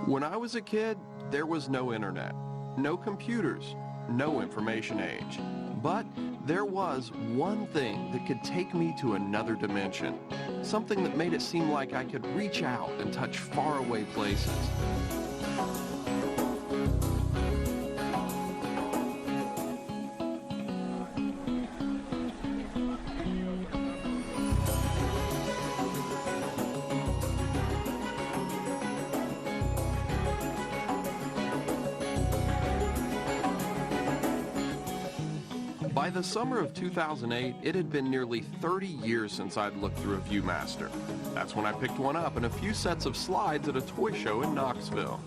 When I was a kid, there was no internet, no computers, no information age. But there was one thing that could take me to another dimension, something that made it seem like I could reach out and touch faraway places. By the summer of 2008, it had been nearly 30 years since I'd looked through a Viewmaster. That's when I picked one up and a few sets of slides at a toy show in Knoxville.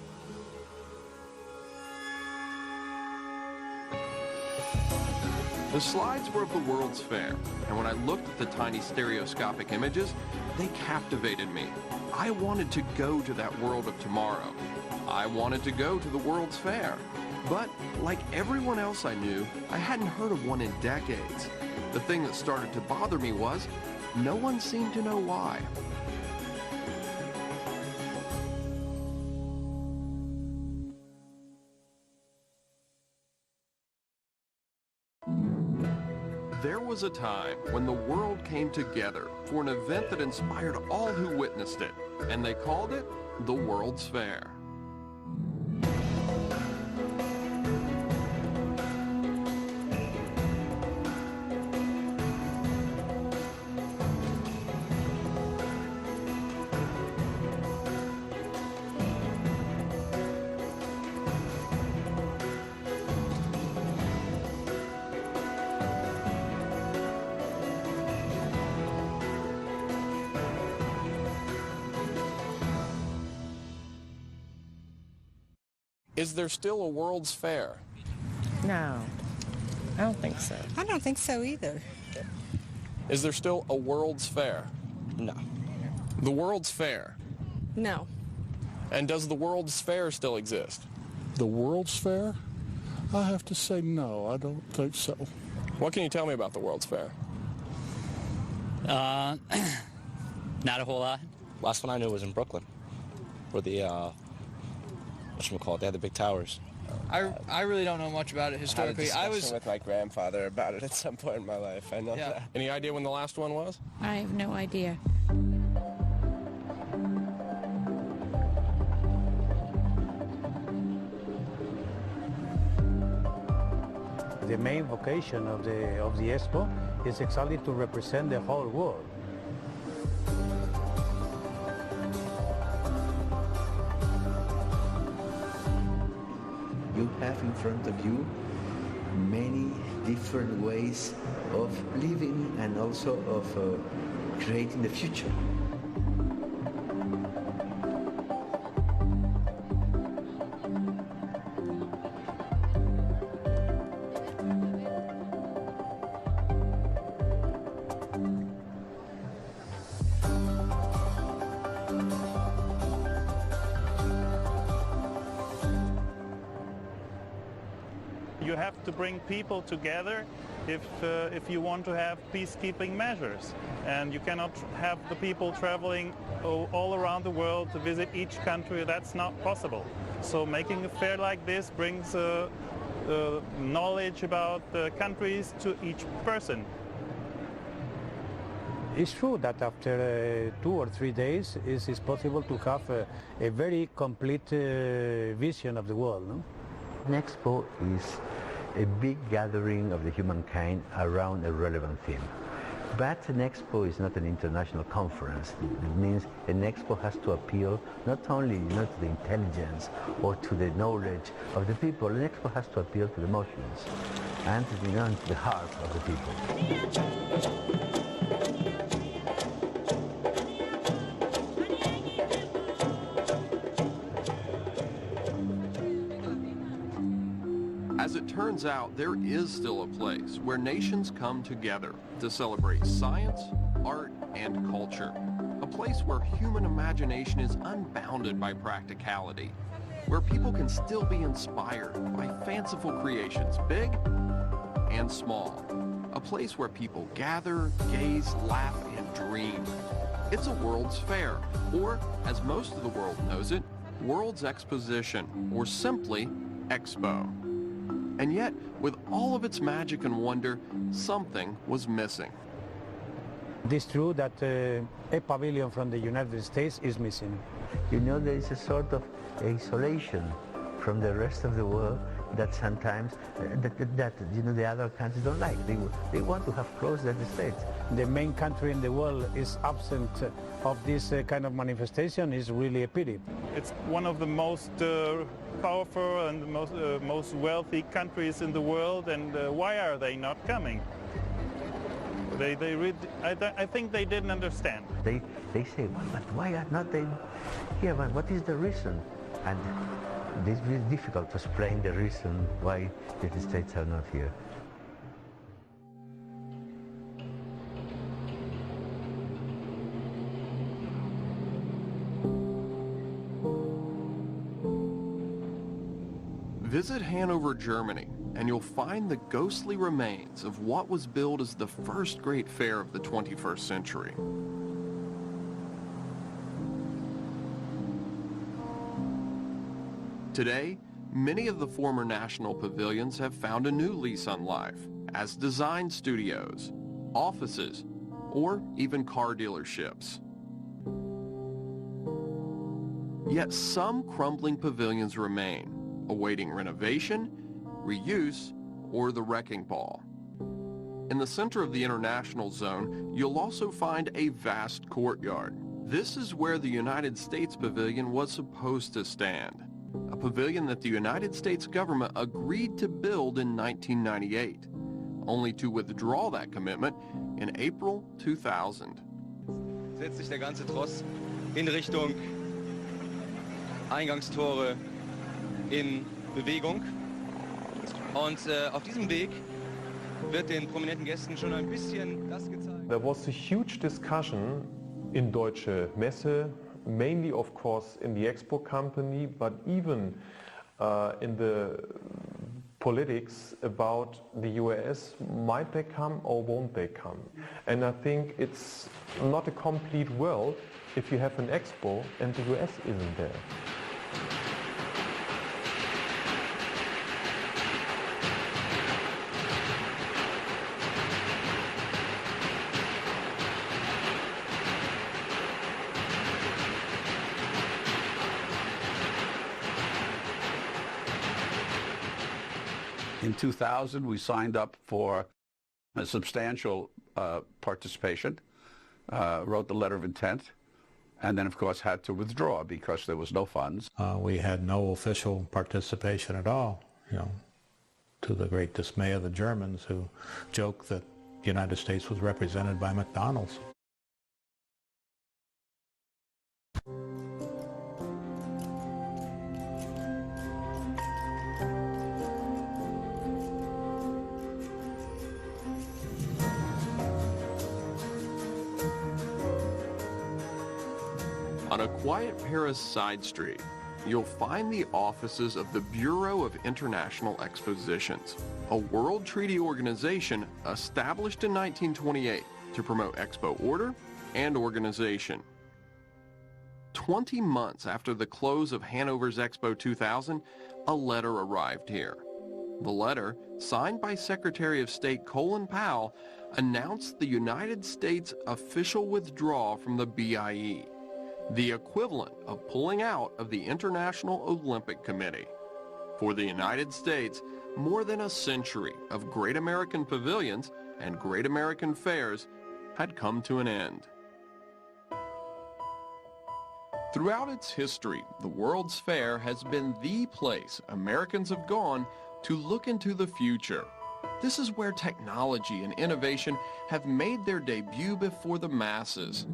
The slides were of the World's Fair, and when I looked at the tiny stereoscopic images, they captivated me. I wanted to go to that world of tomorrow. I wanted to go to the World's Fair. But, like everyone else I knew, I hadn't heard of one in decades. The thing that started to bother me was, no one seemed to know why. There was a time when the world came together for an event that inspired all who witnessed it, and they called it the World's Fair. Is there still a World's Fair? No, I don't think so. I don't think so either. Is there still a World's Fair? No. The World's Fair. No. And does the World's Fair still exist? The World's Fair? I have to say no, I don't think so. What can you tell me about the World's Fair? Not a whole lot. Last one I knew was in Brooklyn, where the whatchamacallit, they had the big towers. I really don't know much about it historically. I had a discussion with my grandfather about it at some point in my life. I know that. Any idea when the last one was? I have no idea. The main vocation of the Expo is exactly to represent the whole world. You have in front of you many different ways of living and also of creating the future. You have to bring people together if you want to have peacekeeping measures. And you cannot have the people traveling all around the world to visit each country. That's not possible. So making a fair like this brings knowledge about the countries to each person. It's true that after 2 or 3 days it is possible to have a very complete vision of the world. No? An expo is a big gathering of the humankind around a relevant theme. But an expo is not an international conference. It means an expo has to appeal not only to the intelligence or to the knowledge of the people, an expo has to appeal to the emotions and to the heart of the people. As it turns out, there is still a place where nations come together to celebrate science, art, and culture. A place where human imagination is unbounded by practicality, where people can still be inspired by fanciful creations, big and small. A place where people gather, gaze, laugh, and dream. It's a World's Fair, or, as most of the world knows it, World's Exposition, or simply Expo. And yet, with all of its magic and wonder, something was missing. It is true that a pavilion from the United States is missing. You know, there is a sort of isolation from the rest of the world that sometimes that you know, the other countries don't like. They want to have close to the States. The main country in the world is absent of this kind of manifestation is really a pity. It's one of the most powerful and the most wealthy countries in the world, and why are they not coming? I think they didn't understand. They say, well, but why are not they here? But what is the reason? And it's really difficult to explain the reason why the States are not here. Visit Hanover, Germany, and you'll find the ghostly remains of what was billed as the first great fair of the 21st century. Today, many of the former national pavilions have found a new lease on life as design studios, offices, or even car dealerships. Yet some crumbling pavilions remain, awaiting renovation, reuse, or the wrecking ball. In the center of the international zone, you'll also find a vast courtyard. This is where the United States Pavilion was supposed to stand, a pavilion that the United States government agreed to build in 1998, only to withdraw that commitment in April 2000. Setzt sich der ganze Tross in Richtung Eingangstore in Bewegung. Und auf diesem Weg wird den prominenten Gästen schon ein bisschen das gezeigt. There was a huge discussion in Deutsche Messe, mainly of course in the Expo company, but even in the politics about the U.S. Might they come or won't they come? And I think it's not a complete world if you have an Expo and the U.S. isn't there. In 2000, we signed up for a substantial participation, wrote the letter of intent, and then, of course, had to withdraw because there was no funds. We had no official participation at all, you know, to the great dismay of the Germans, who joked that the United States was represented by McDonald's. On a quiet Paris side street, you'll find the offices of the Bureau of International Expositions, a world treaty organization established in 1928 to promote Expo order and organization. 20 months after the close of Hanover's Expo 2000, a letter arrived here. The letter, signed by Secretary of State Colin Powell, announced the United States' official withdrawal from the BIE, the equivalent of pulling out of the International Olympic Committee. For the United States, more than a century of great American pavilions and great American fairs had come to an end. Throughout its history, the World's Fair has been the place Americans have gone to look into the future. This is where technology and innovation have made their debut before the masses.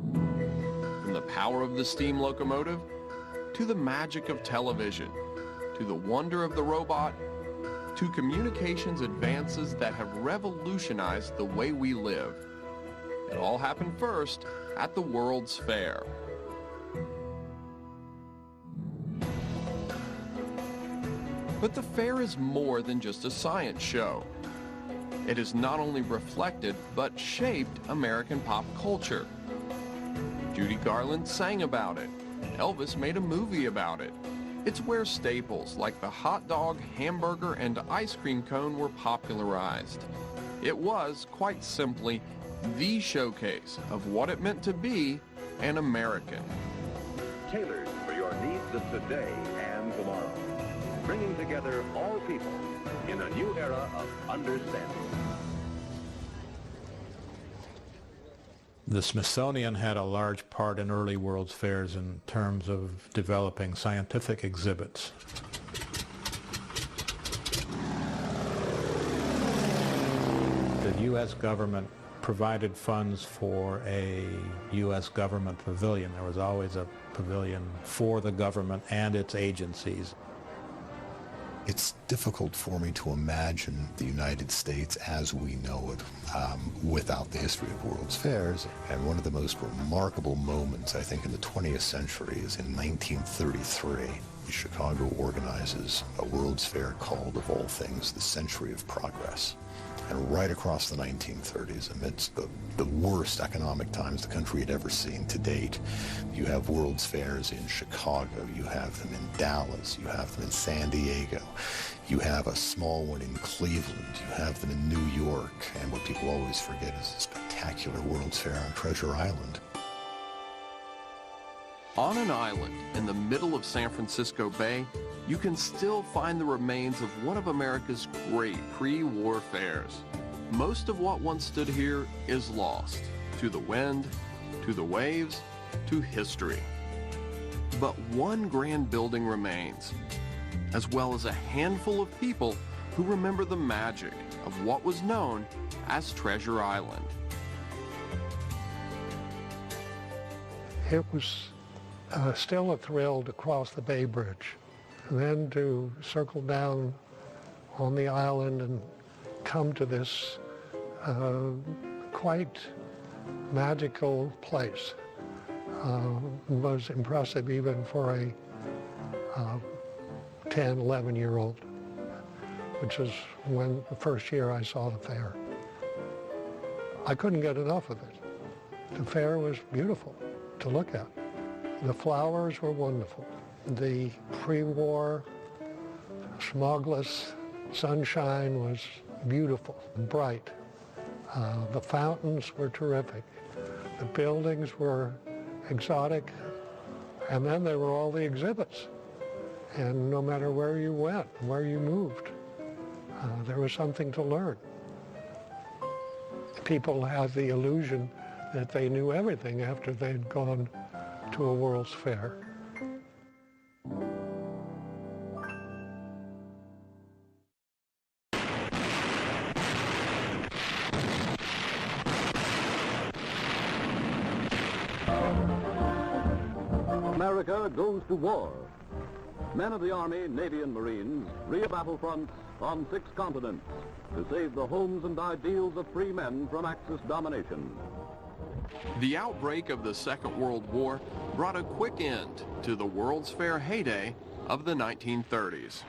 From the power of the steam locomotive, to the magic of television, to the wonder of the robot, to communications advances that have revolutionized the way we live. It all happened first at the World's Fair. But the fair is more than just a science show. It has not only reflected, but shaped American pop culture. Judy Garland sang about it. Elvis made a movie about it. It's where staples like the hot dog, hamburger, and ice cream cone were popularized. It was, quite simply, the showcase of what it meant to be an American. Tailored for your needs of today and tomorrow, bringing together all people in a new era of understanding. The Smithsonian had a large part in early World's Fairs in terms of developing scientific exhibits. The U.S. government provided funds for a U.S. government pavilion. There was always a pavilion for the government and its agencies. It's difficult for me to imagine the United States as we know it without the history of World's Fairs. And one of the most remarkable moments, I think, in the 20th century is in 1933. Chicago organizes a World's Fair called, of all things, the Century of Progress. And right across the 1930s, amidst the worst economic times the country had ever seen to date, you have World's Fairs in Chicago, you have them in Dallas, you have them in San Diego, you have a small one in Cleveland, you have them in New York, and what people always forget is the spectacular World's Fair on Treasure Island. On an island in the middle of San Francisco Bay, you can still find the remains of one of America's great pre-war fairs. Most of what once stood here is lost to the wind, to the waves, to history. But one grand building remains, as well as a handful of people who remember the magic of what was known as Treasure Island. It was still a thrill to cross the Bay Bridge, and then to circle down on the island and come to this quite magical place. Was impressive even for a 10, 11-year-old, which is when the first year I saw the fair. I couldn't get enough of it. The fair was beautiful to look at. The flowers were wonderful. The pre-war smogless sunshine was beautiful and bright. The fountains were terrific. The buildings were exotic. And then there were all the exhibits. And no matter where you went, where you moved, there was something to learn. People had the illusion that they knew everything after they'd gone to a World's Fair. America goes to war. Men of the Army, Navy, and Marines rear battlefronts on 6 continents to save the homes and ideals of free men from Axis domination. The outbreak of the Second World War brought a quick end to the World's Fair heyday of the 1930s.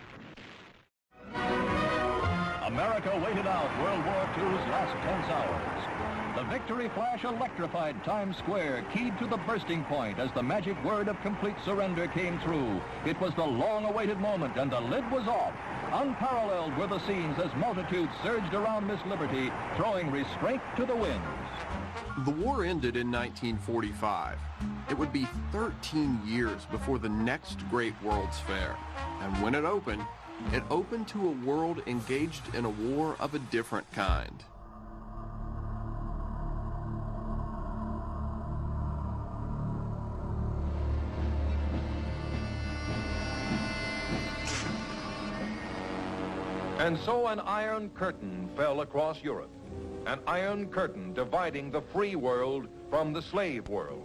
America waited out World War II's last tense hours. The victory flash electrified Times Square, keyed to the bursting point as the magic word of complete surrender came through. It was the long-awaited moment, and the lid was off. Unparalleled were the scenes as multitudes surged around Miss Liberty, throwing restraint to the winds. The war ended in 1945. It would be 13 years before the next great World's Fair. And when it opened to a world engaged in a war of a different kind. And so an iron curtain fell across Europe, an iron curtain dividing the free world from the slave world.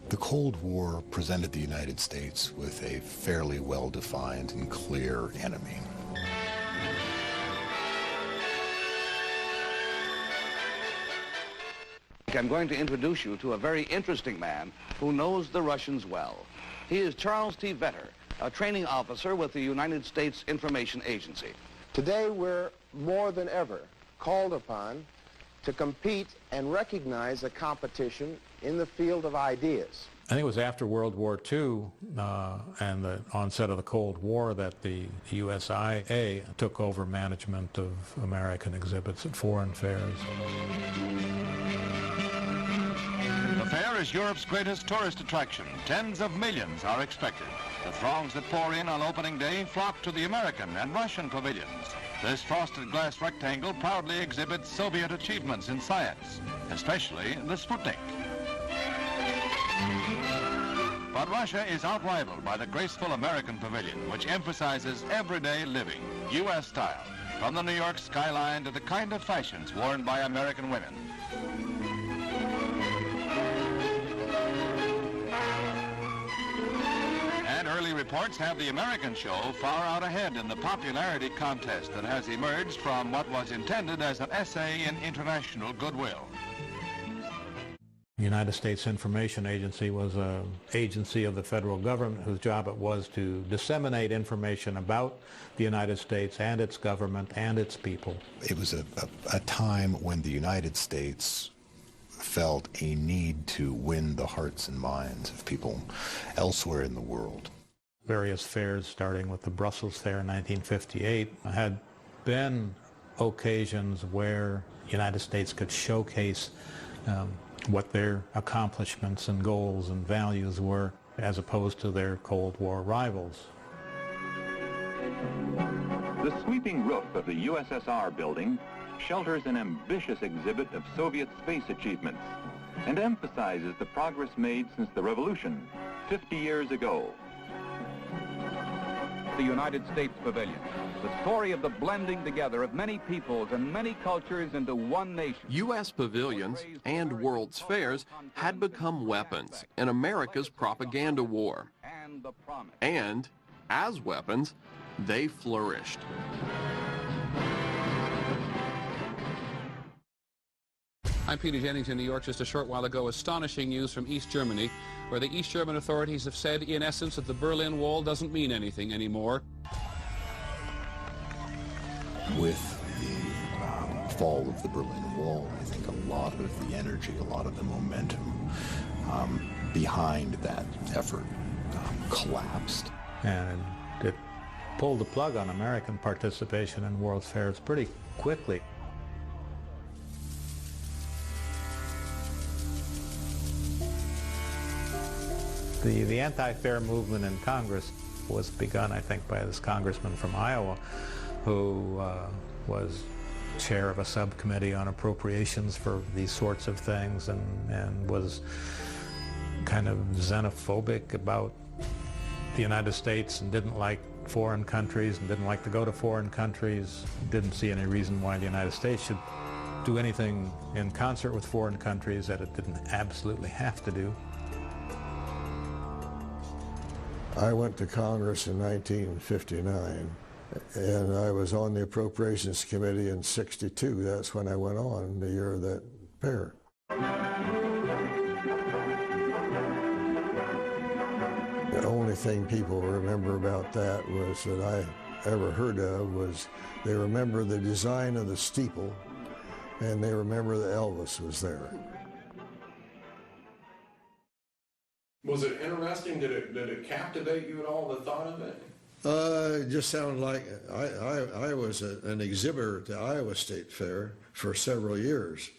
The Cold War presented the United States with a fairly well-defined and clear enemy. I'm going to introduce you to a very interesting man who knows the Russians well. He is Charles T. Vetter, a training officer with the United States Information Agency. Today we're more than ever called upon to compete and recognize a competition in the field of ideas. I think it was after World War II and the onset of the Cold War that the U.S.A. took over management of American exhibits at foreign fairs. The fair is Europe's greatest tourist attraction. Tens of millions are expected. The throngs that pour in on opening day flock to the American and Russian pavilions. This frosted glass rectangle proudly exhibits Soviet achievements in science, especially the Sputnik. But Russia is outrivaled by the graceful American pavilion, which emphasizes everyday living, U.S. style, from the New York skyline to the kind of fashions worn by American women. And early reports have the American show far out ahead in the popularity contest that has emerged from what was intended as an essay in international goodwill. The United States Information Agency was an agency of the federal government whose job it was to disseminate information about the United States and its government and its people. It was a time when the United States felt a need to win the hearts and minds of people elsewhere in the world. Various fairs, starting with the Brussels Fair in 1958, had been occasions where the United States could showcase what their accomplishments and goals and values were, as opposed to their Cold War rivals. The sweeping roof of the USSR building shelters an ambitious exhibit of Soviet space achievements and emphasizes the progress made since the revolution 50 years ago. The United States Pavilion, the story of the blending together of many peoples and many cultures into one nation. U.S. pavilions and World's Fairs had become weapons in America's propaganda war. And, as weapons, they flourished. I'm Peter Jennings in New York. Just a short while ago, astonishing news from East Germany, where the East German authorities have said, in essence, that the Berlin Wall doesn't mean anything anymore. With the fall of the Berlin Wall, I think a lot of the energy, a lot of the momentum behind that effort collapsed. And it pulled the plug on American participation in World's Fairs pretty quickly. The anti-fair movement in Congress was begun, I think, by this congressman from Iowa who was chair of a subcommittee on appropriations for these sorts of things and was kind of xenophobic about the United States and didn't like foreign countries and didn't like to go to foreign countries, didn't see any reason why the United States should do anything in concert with foreign countries that it didn't absolutely have to do. I went to Congress in 1959, and I was on the Appropriations Committee in '62. That's when I went on, the year of that fair. The only thing people remember about that was that I ever heard of was they remember the design of the steeple, and they remember that Elvis was there. Was it interesting? Did it captivate you at all, the thought of it? It just sounded like I was an exhibitor at the Iowa State Fair for several years,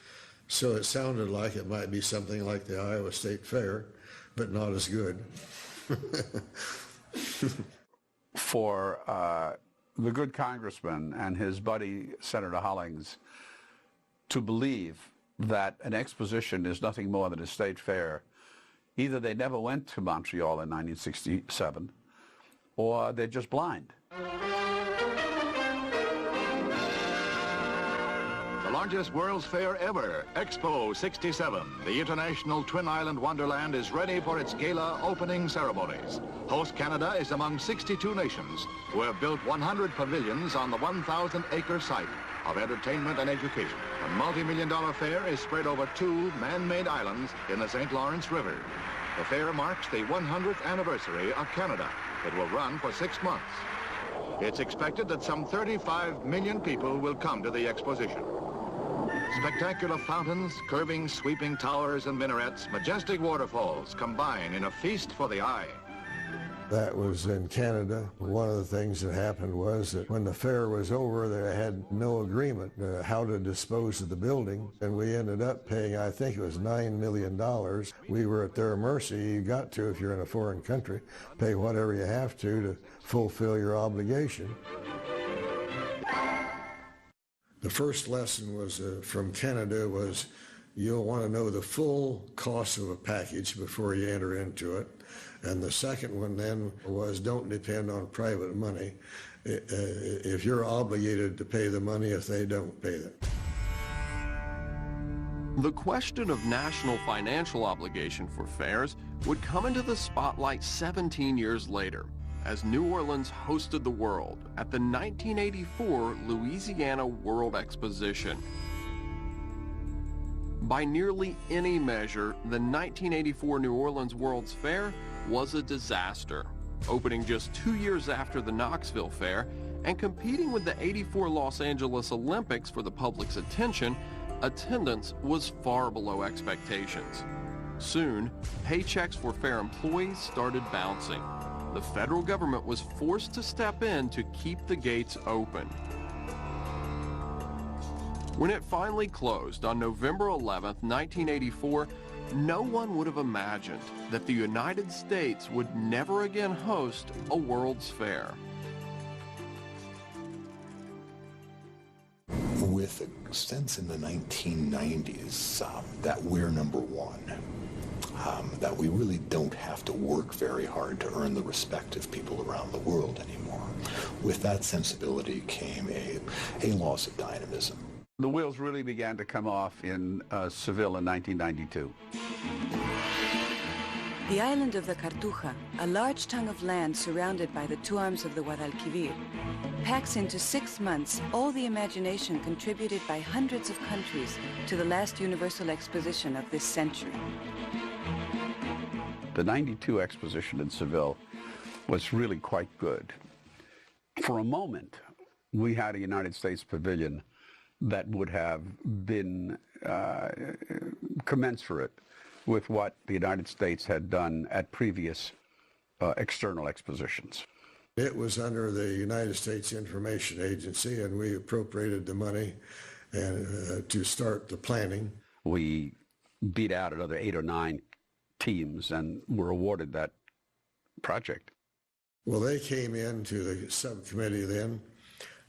so it sounded like it might be something like the Iowa State Fair, but not as good. For the good congressman and his buddy Senator Hollings to believe that an exposition is nothing more than a state fair, either they never went to Montreal in 1967, or they're just blind. The largest World's Fair ever, Expo 67. The international Twin Island Wonderland is ready for its gala opening ceremonies. Host Canada is among 62 nations who have built 100 pavilions on the 1,000-acre site of entertainment and education. The multi-million-dollar fair is spread over 2 man-made islands in the St. Lawrence River. The fair marks the 100th anniversary of Canada. It will run for 6 months. It's expected that some 35 million people will come to the exposition. Spectacular fountains, curving, sweeping towers and minarets, majestic waterfalls combine in a feast for the eye. That was in Canada. One of the things that happened was that when the fair was over, they had no agreement how to dispose of the building, and we ended up paying, I think it was $9 million. We were at their mercy. You got to, if you're in a foreign country, pay whatever you have to fulfill your obligation. The first lesson was from Canada was you'll want to know the full cost of a package before you enter into it. And the second one then was don't depend on private money if you're obligated to pay the money if they don't pay it. The question of national financial obligation for fairs would come into the spotlight 17 years later as New Orleans hosted the world at the 1984 Louisiana World Exposition. By nearly any measure, the 1984 New Orleans World's Fair was a disaster, opening just 2 years after the Knoxville Fair and competing with the '84 Los Angeles Olympics for the public's attention. Attendance was far below expectations. Soon, paychecks for fair employees started bouncing. The federal government was forced to step in to keep the gates open. When it finally closed on November 11, 1984, no one would have imagined that the United States would never again host a World's Fair. With a sense in the 1990s that we're number one, that we really don't have to work very hard to earn the respect of people around the world anymore. With that sensibility came a loss of dynamism. The wheels really began to come off in Seville in 1992. The island of the Cartuja, a large tongue of land surrounded by the two arms of the Guadalquivir, packs into 6 months all the imagination contributed by hundreds of countries to the last Universal Exposition of this century. The 92 exposition in Seville was really quite good. For a moment, we had a United States pavilion that would have been commensurate with what the United States had done at previous external expositions. It was under the United States Information Agency, and we appropriated the money to start the planning. We beat out another 8 or 9 teams and were awarded that project. Well, they came into the subcommittee then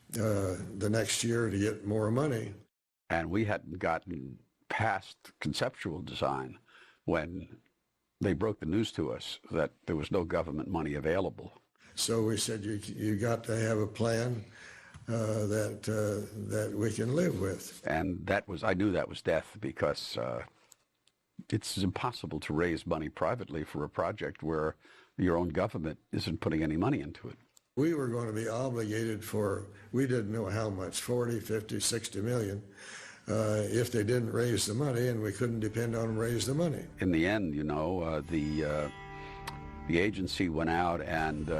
the next year to get more money. And we hadn't gotten past conceptual design when they broke the news to us that there was no government money available. So we said, you got to have a plan that we can live with. And that was, I knew that was death, because it's impossible to raise money privately for a project where your own government isn't putting any money into it. We were going to be obligated for, we didn't know how much, 40, 50, 60 million, if they didn't raise the money, and we couldn't depend on them to raise the money. In the end, you know, the agency went out and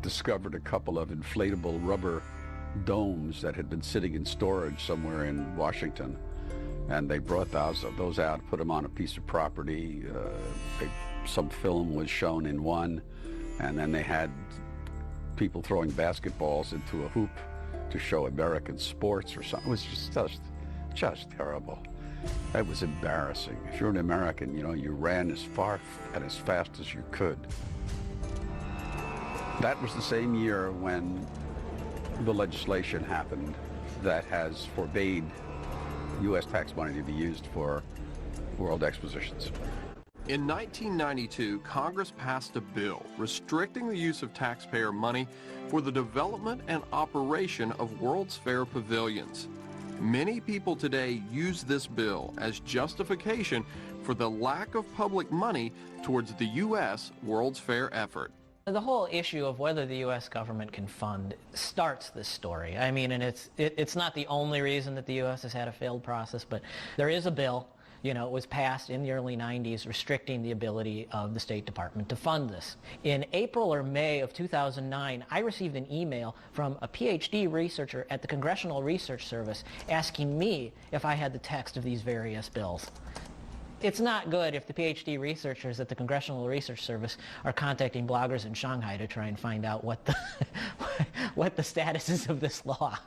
discovered a couple of inflatable rubber domes that had been sitting in storage somewhere in Washington. And they brought those out, put them on a piece of property. Some film was shown in one, and then they had people throwing basketballs into a hoop to show American sports or something. It was just terrible. It was embarrassing. If you're an American, you know, you ran as far and as fast as you could. That was the same year when the legislation happened that has forbade U.S. tax money to be used for world expositions. In 1992, Congress passed a bill restricting the use of taxpayer money for the development and operation of World's Fair pavilions. Many people today use this bill as justification for the lack of public money towards the U.S. World's Fair effort. The whole issue of whether the U.S. government can fund starts this story. I mean, and it's not the only reason that the U.S. has had a failed process, but there is a bill was passed in the early 90s restricting the ability of the State Department to fund this. In April or May of 2009, I received an email from a PhD researcher at the Congressional Research Service asking me if I had the text of these various bills. It's not good if the PhD researchers at the Congressional Research Service are contacting bloggers in Shanghai to try and find out what the, what the status is of this law.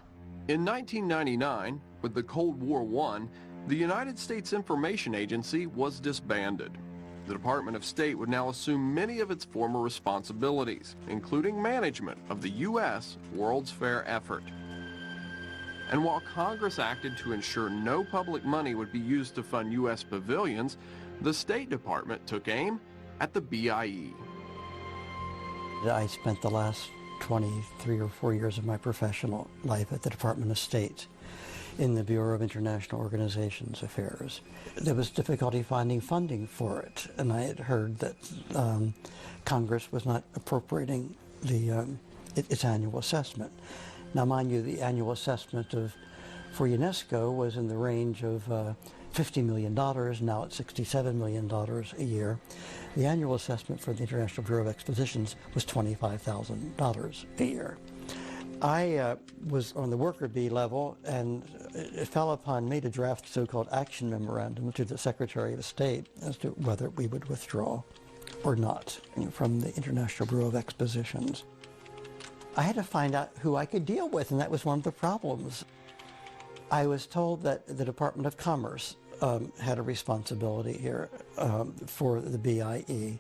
In 1999, with the Cold War won, the United States Information Agency was disbanded. The Department of State would now assume many of its former responsibilities, including management of the U.S. World's Fair effort. And while Congress acted to ensure no public money would be used to fund U.S. pavilions, the State Department took aim at the BIE. I spent the last 23 or 4 years of my professional life at the Department of State in the Bureau of International Organizations Affairs. There was difficulty finding funding for it, and I had heard that Congress was not appropriating its annual assessment. Now, mind you, the annual assessment for UNESCO was in the range of $50 million. Now it's $67 million a year. The annual assessment for the International Bureau of Expositions was $25,000 a year. I was on the worker bee level, and it fell upon me to draft a so-called action memorandum to the Secretary of State as to whether we would withdraw or not from the International Bureau of Expositions. I had to find out who I could deal with, and that was one of the problems. I was told that the Department of Commerce had a responsibility here for the BIE.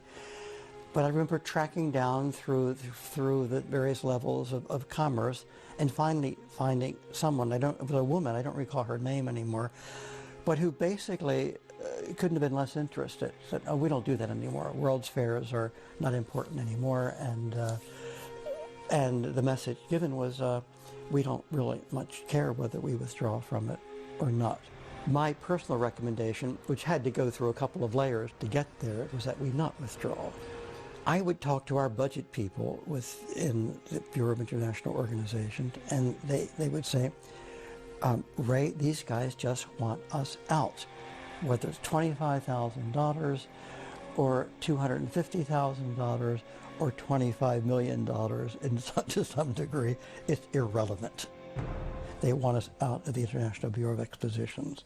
But I remember tracking down through the various levels of commerce and finally finding someone, it was a woman, I don't recall her name anymore, but who basically couldn't have been less interested. Said, oh, we don't do that anymore. World's fairs are not important anymore, and the message given was, we don't really much care whether we withdraw from it or not. My personal recommendation, which had to go through a couple of layers to get there, was that we not withdraw. I would talk to our budget people within the Bureau of International Organizations, and they would say, Ray, these guys just want us out. Whether it's $25,000 or $250,000 or $25 million to some degree, it's irrelevant. They want us out of the International Bureau of Expositions.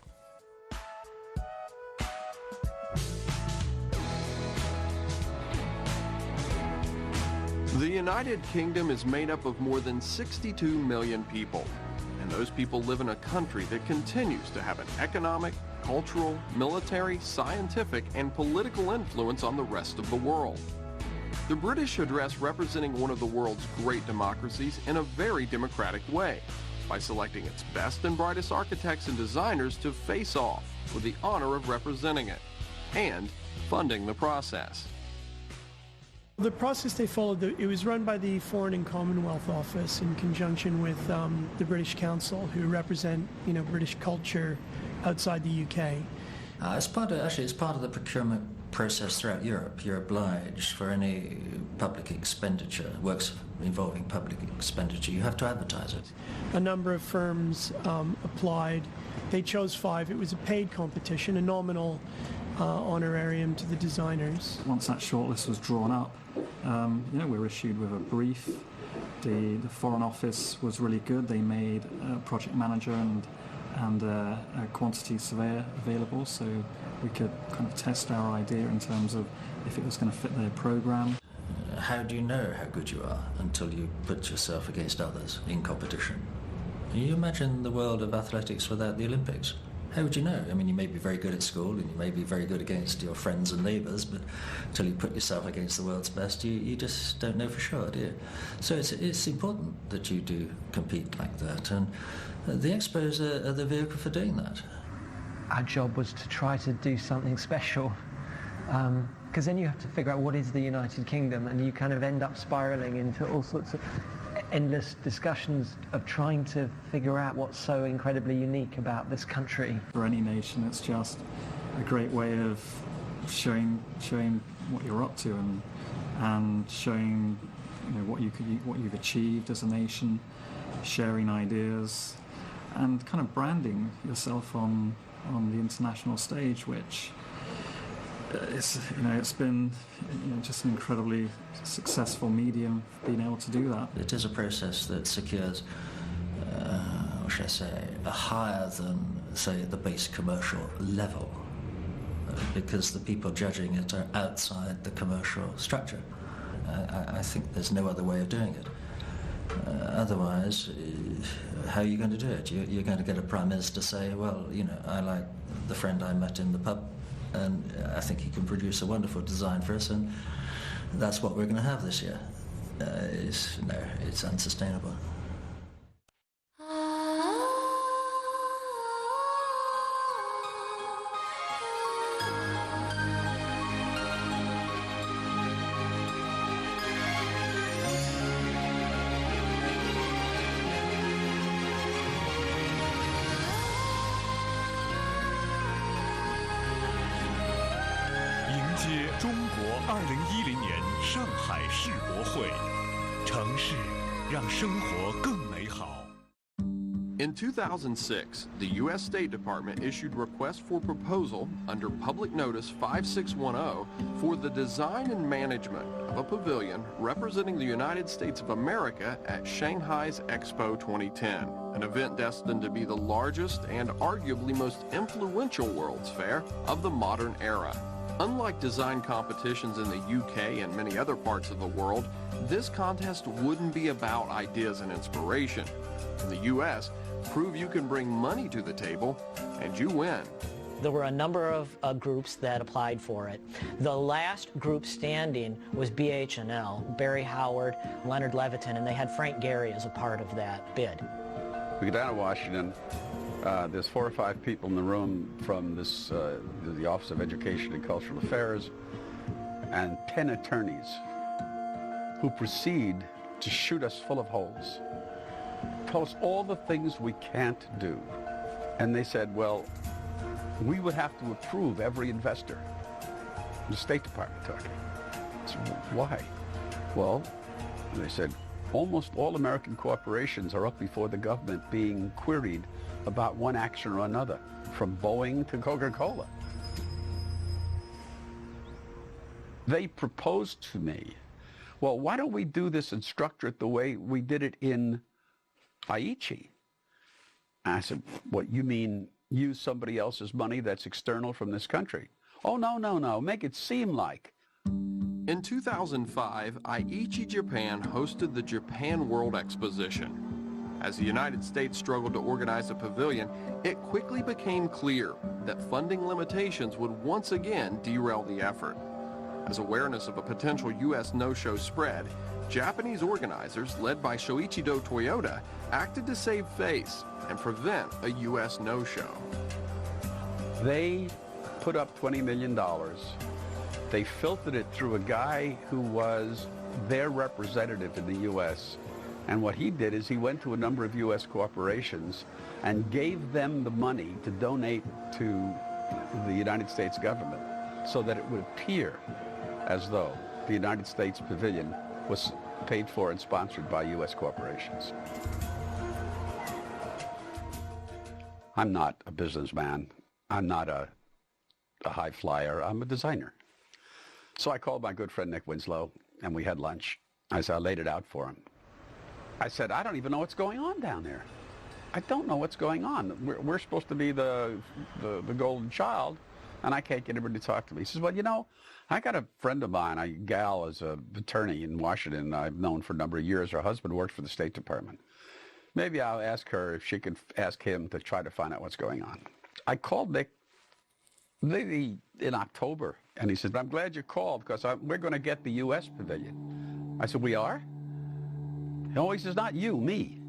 The United Kingdom is made up of more than 62 million people, and those people live in a country that continues to have an economic, cultural, military, scientific, and political influence on the rest of the world. The British address representing one of the world's great democracies in a very democratic way, by selecting its best and brightest architects and designers to face off with the honor of representing it, and funding the process. The process they followed, it was run by the Foreign and Commonwealth Office in conjunction with the British Council, who represent, British culture outside the UK. It's part of the procurement process throughout Europe. You're obliged for any public expenditure, works involving public expenditure, you have to advertise it. A number of firms applied. They chose 5. It was a paid competition, a nominal honorarium to the designers. Once that shortlist was drawn up, we were issued with a brief. The Foreign Office was really good. They made a project manager and a quantity surveyor available, so we could kind of test our idea in terms of if it was going to fit their program. How do you know how good you are until you put yourself against others in competition? Can you imagine the world of athletics without the Olympics? How would you know? I mean, you may be very good at school and you may be very good against your friends and neighbours, but until you put yourself against the world's best, you just don't know for sure, do you? So it's important that you do compete like that, and the expos are the vehicle for doing that. Our job was to try to do something special, because then you have to figure out what is the United Kingdom, and you kind of end up spiralling into all sorts of endless discussions of trying to figure out what's so incredibly unique about this country. For any nation, it's just a great way of showing what you're up to and showing what you've achieved as a nation, sharing ideas, and kind of branding yourself on on the international stage, which it's been just an incredibly successful medium for being able to do that. It is a process that secures, what should I say, a higher than, say, the base commercial level, because the people judging it are outside the commercial structure. I think there's no other way of doing it. Otherwise, how are you going to do it? You're going to get a prime minister say, well, I like the friend I met in the pub, and I think he can produce a wonderful design for us, and that's what we're going to have this year. It's unsustainable. In 2006, the U.S. State Department issued request for proposal under Public Notice 5610 for the design and management of a pavilion representing the United States of America at Shanghai's Expo 2010, an event destined to be the largest and arguably most influential World's Fair of the modern era. Unlike design competitions in the UK and many other parts of the world, this contest wouldn't be about ideas and inspiration. In the U.S., prove you can bring money to the table, and you win. There were a number of groups that applied for it. The last group standing was BH&L, Barry Howard, Leonard Levitin, and they had Frank Gehry as a part of that bid. We go down to Washington. There's 4 or 5 people in the room from the Office of Education and Cultural Affairs, and 10 attorneys who proceed to shoot us full of holes. Tell us all the things we can't do. And they said, well, we would have to approve every investor. The State Department talking. So why? Well, they said, almost all American corporations are up before the government being queried about one action or another, from Boeing to Coca-Cola. They proposed to me, well, why don't we do this and structure it the way we did it in Aichi? And I said, what, you mean use somebody else's money that's external from this country? Oh, no, make it seem like. In 2005, Aichi, Japan hosted the Japan World Exposition. As the United States struggled to organize a pavilion, it quickly became clear that funding limitations would once again derail the effort. As awareness of a potential U.S. no-show spread, Japanese organizers, led by Shoichiro Toyota, acted to save face and prevent a U.S. no-show. They put up $20 million. They filtered it through a guy who was their representative in the U.S., and what he did is he went to a number of U.S. corporations and gave them the money to donate to the United States government so that it would appear as though the United States Pavilion was paid for and sponsored by U.S. corporations. I'm not a businessman. I'm not a high flyer. I'm a designer. So I called my good friend Nick Winslow, and we had lunch. I laid it out for him. I said, I don't even know what's going on down there. I don't know what's going on. We're supposed to be the golden child, and I can't get anybody to talk to me. He says, well, you know, I got a friend of mine, a gal is an attorney in Washington I've known for a number of years. Her husband works for the State Department. Maybe I'll ask her if she can ask him to try to find out what's going on. I called Nick in October, and he said, I'm glad you called because we're going to get the U.S. Pavilion. I said, we are? No, he says, not you, me.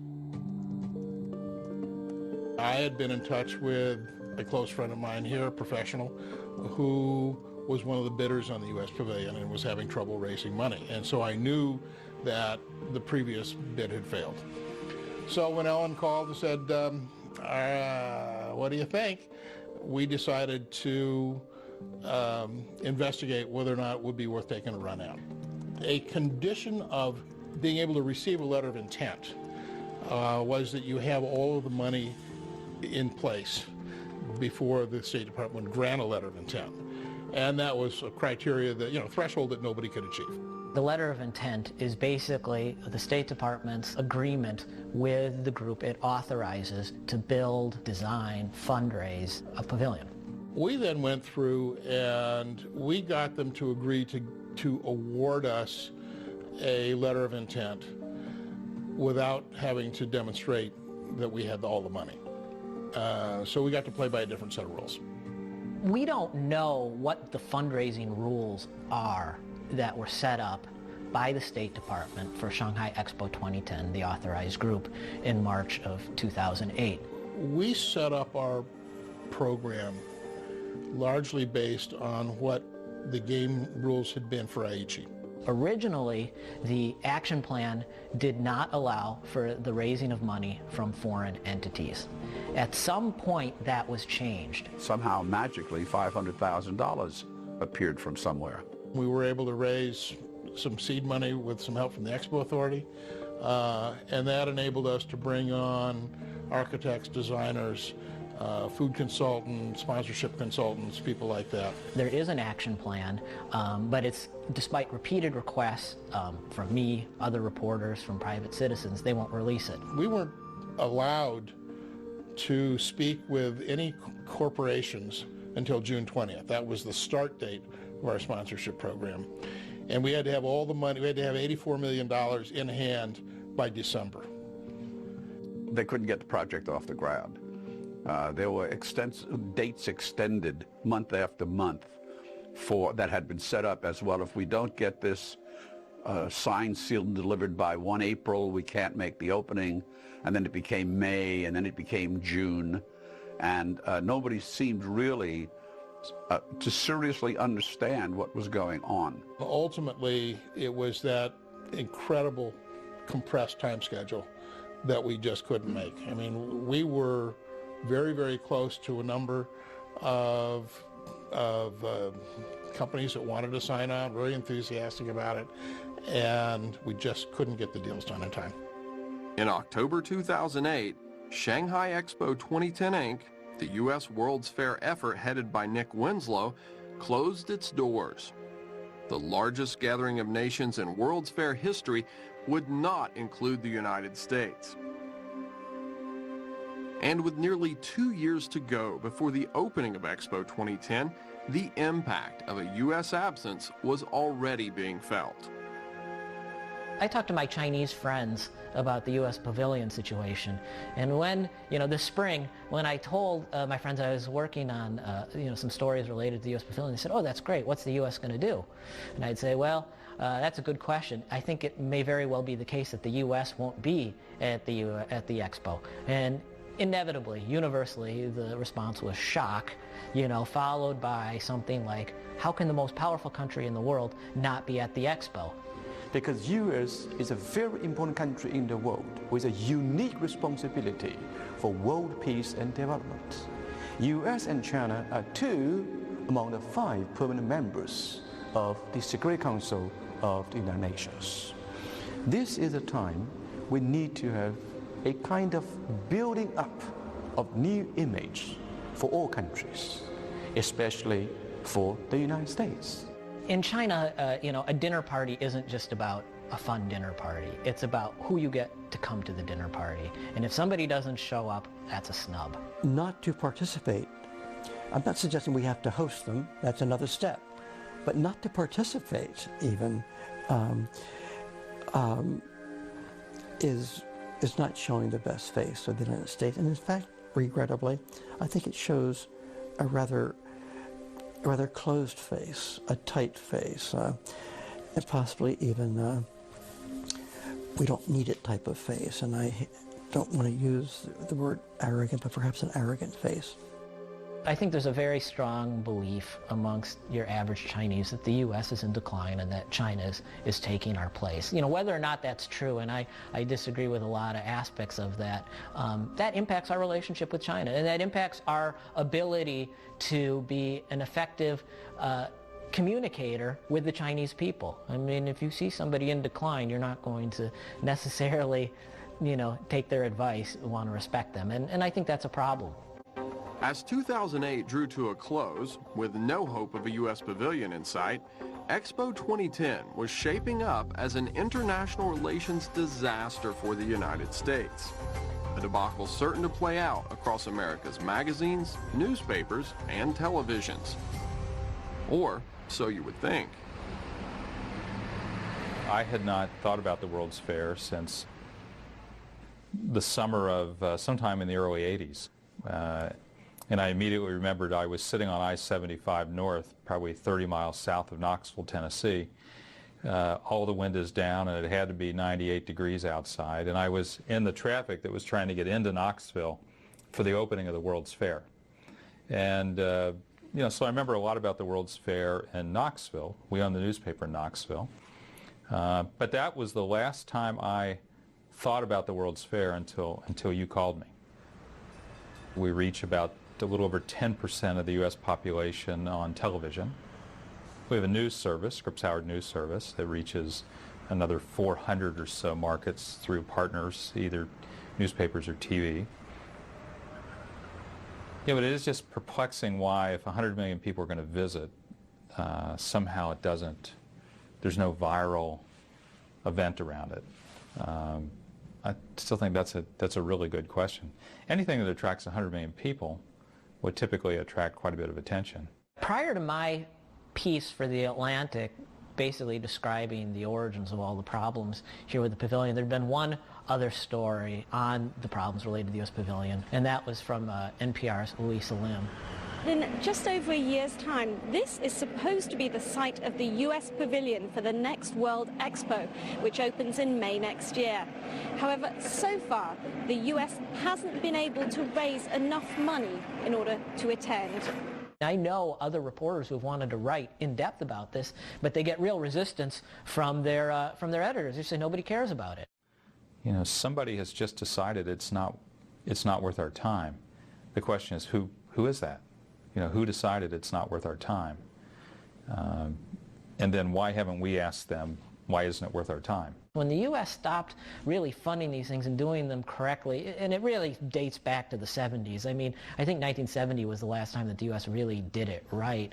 I had been in touch with a close friend of mine here, a professional, who was one of the bidders on the U.S. Pavilion and was having trouble raising money. And so I knew that the previous bid had failed. So when Ellen called and said, what do you think? We decided to investigate whether or not it would be worth taking a run at. A condition of being able to receive a letter of intent was that you have all of the money in place. before the State Department would grant a letter of intent. And that was a criteria that, threshold that nobody could achieve. The letter of intent is basically the State Department's agreement with the group it authorizes to build, design, fundraise a pavilion. We then went through and we got them to agree to award us a letter of intent without having to demonstrate that we had all the money. So we got to play by a different set of rules. We don't know what the fundraising rules are that were set up by the State Department for Shanghai Expo 2010, the authorized group, in March of 2008. We set up our program largely based on what the game rules had been for Aichi. Originally, the action plan did not allow for the raising of money from foreign entities. At some point, that was changed. Somehow, magically, $500,000 appeared from somewhere. We were able to raise some seed money with some help from the Expo Authority, and that enabled us to bring on architects, designers, food consultants, sponsorship consultants, people like that. There is an action plan, but it's, despite repeated requests from me, other reporters, from private citizens, they won't release it. We weren't allowed to speak with any corporations until June 20th. That was the start date of our sponsorship program. And we had to have all the money, we had to have $84 million in hand by December. They couldn't get the project off the ground. There were dates extended month after month that had been set up as well. If we don't get this signed, sealed, and delivered by 1 April, we can't make the opening. And then it became May, and then it became June. And nobody seemed really to seriously understand what was going on. Ultimately, it was that incredible compressed time schedule that we just couldn't make. I mean, we were very, very close to a number of companies that wanted to sign on, very enthusiastic about it, and we just couldn't get the deals done in time. In October 2008, Shanghai Expo 2010 Inc., the U.S. World's Fair effort headed by Nick Winslow, closed its doors. The largest gathering of nations in World's Fair history would not include the United States. And with nearly 2 years to go before the opening of Expo 2010, the impact of a U.S. absence was already being felt. I talked to my Chinese friends about the U.S. pavilion situation, and when, this spring, when I told my friends I was working on, some stories related to the U.S. pavilion, they said, "Oh, that's great. What's the U.S. going to do?" And I'd say, "Well, that's a good question. I think it may very well be the case that the U.S. won't be at the Expo." And inevitably, universally, the response was shock, followed by something like, how can the most powerful country in the world not be at the Expo? Because U.S. is a very important country in the world with a unique responsibility for world peace and development. U.S. and China are two among the 5 permanent members of the Security Council of the United Nations. This is a time we need to have a kind of building up of new image for all countries, especially for the United States. In China, a dinner party isn't just about a fun dinner party. It's about who you get to come to the dinner party. And if somebody doesn't show up, that's a snub. Not to participate. I'm not suggesting we have to host them. That's another step. But not to participate even is not showing the best face of the United States. And in fact, regrettably, I think it shows a rather closed face, a tight face, and possibly even we don't need it type of face. And I don't want to use the word arrogant, but perhaps an arrogant face. I think there's a very strong belief amongst your average Chinese that the U.S. is in decline and that China is taking our place. Whether or not that's true, and I disagree with a lot of aspects of that, that impacts our relationship with China, and that impacts our ability to be an effective communicator with the Chinese people. I mean, if you see somebody in decline, you're not going to necessarily, take their advice, want to respect them, and I think that's a problem. As 2008 drew to a close, with no hope of a U.S. pavilion in sight, Expo 2010 was shaping up as an international relations disaster for the United States. A debacle certain to play out across America's magazines, newspapers, and televisions. Or so you would think. I had not thought about the World's Fair since the summer of sometime in the early 80s. And I immediately remembered I was sitting on I-75 North, probably 30 miles south of Knoxville, Tennessee. All the windows down, and it had to be 98 degrees outside. And I was in the traffic that was trying to get into Knoxville for the opening of the World's Fair. And, you know, so I remember a lot about the World's Fair in Knoxville. We owned the newspaper in Knoxville. But that was the last time I thought about the World's Fair until you called me. We reach about a little over 10% of the U.S. population on television. We have a news service, Scripps Howard News Service, that reaches another 400 or so markets through partners, either newspapers or TV. Yeah, but it is just perplexing why if 100 million people are going to visit, somehow it doesn't, there's no viral event around it. I still think that's a really good question. Anything that attracts 100 million people would typically attract quite a bit of attention. Prior to my piece for The Atlantic, basically describing the origins of all the problems here with the pavilion, there had been one other story on the problems related to the U.S. pavilion, and that was from NPR's Louisa Lim. In just over a year's time, this is supposed to be the site of the U.S. pavilion for the next World Expo, which opens in May next year. However, so far, the U.S. hasn't been able to raise enough money in order to attend. I know other reporters who have wanted to write in depth about this, but they get real resistance from their editors. They say nobody cares about it. You know, somebody has just decided it's not worth our time. The question is, who is that? You know, who decided it's not worth our time? And then why haven't we asked them, why isn't it worth our time? When the U.S. stopped really funding these things and doing them correctly, and it really dates back to the 70s. I mean, I think 1970 was the last time that the U.S. really did it right.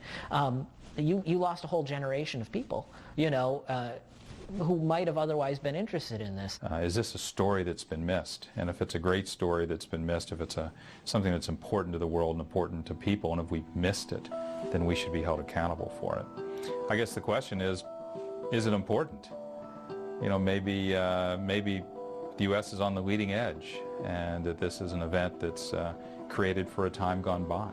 You lost a whole generation of people, you know, who might have otherwise been interested in this. Is this a story that's been missed? And if it's a great story that's been missed, if it's something that's important to the world and important to people, and if we've missed it, then we should be held accountable for it. I guess the question is it important? You know, maybe the U.S. is on the leading edge, and that this is an event that's created for a time gone by.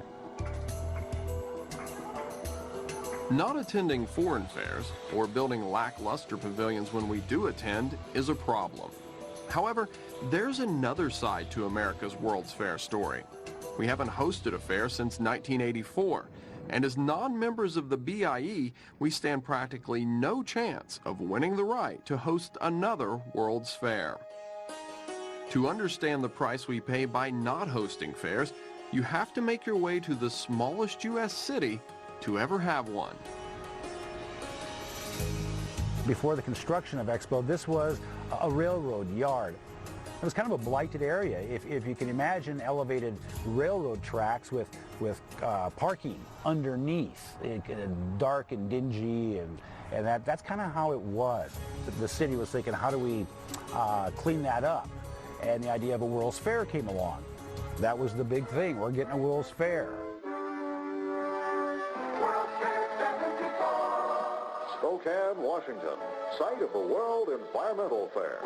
Not attending foreign fairs or building lackluster pavilions when we do attend is a problem. However, there's another side to America's World's Fair story. We haven't hosted a fair since 1984, and as non-members of the BIE, we stand practically no chance of winning the right to host another World's Fair. To understand the price we pay by not hosting fairs, you have to make your way to the smallest U.S. city to ever have one. Before the construction of Expo, this was a railroad yard. It was kind of a blighted area. If you can imagine elevated railroad tracks with parking underneath, dark and dingy, and that's kind of how it was. The city was thinking, how do we clean that up? And the idea of a World's Fair came along. That was the big thing. We're getting a World's Fair. Spokane, Washington, site of the World Environmental Fair.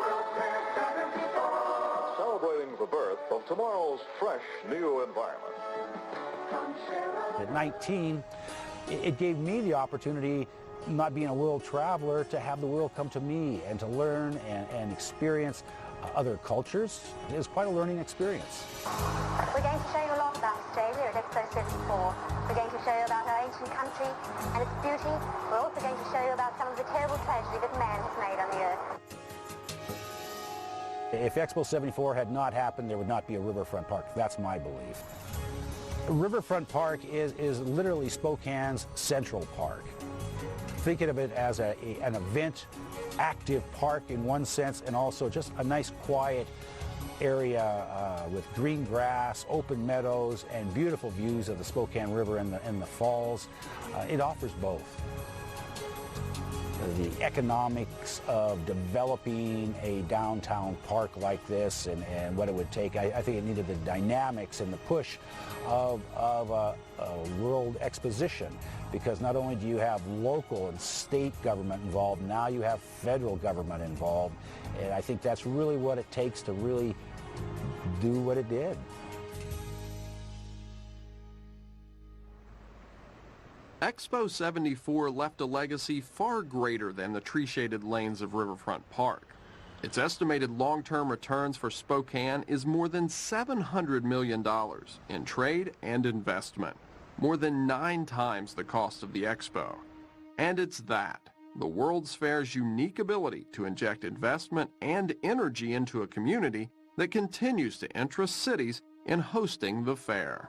Celebrating the birth of tomorrow's fresh, new environment. At 19, it gave me the opportunity, not being a world traveler, to have the world come to me and to learn and experience other cultures. It was quite a learning experience. We're going to show you a lot about Australia at Expo 74. We're going to show you about our ancient country and its beauty. We're also going to show you about some of the terrible tragedy that man has made on the earth. If Expo 74 had not happened, there would not be a riverfront park. That's my belief. Riverfront Park is literally Spokane's Central Park. Thinking of it as an event, active park in one sense, and also just a nice, quiet area with green grass, open meadows, and beautiful views of the Spokane River and the falls. It offers both. The economics of developing a downtown park like this and what it would take, I think it needed the dynamics and the push of a world exposition, because not only do you have local and state government involved, now you have federal government involved, and I think that's really what it takes to really do what it did. Expo 74 left a legacy far greater than the tree-shaded lanes of Riverfront Park. Its estimated long-term returns for Spokane is more than $700 million in trade and investment, more than 9 times the cost of the expo. And it's that, the World's Fair's unique ability to inject investment and energy into a community, that continues to interest cities in hosting the fair.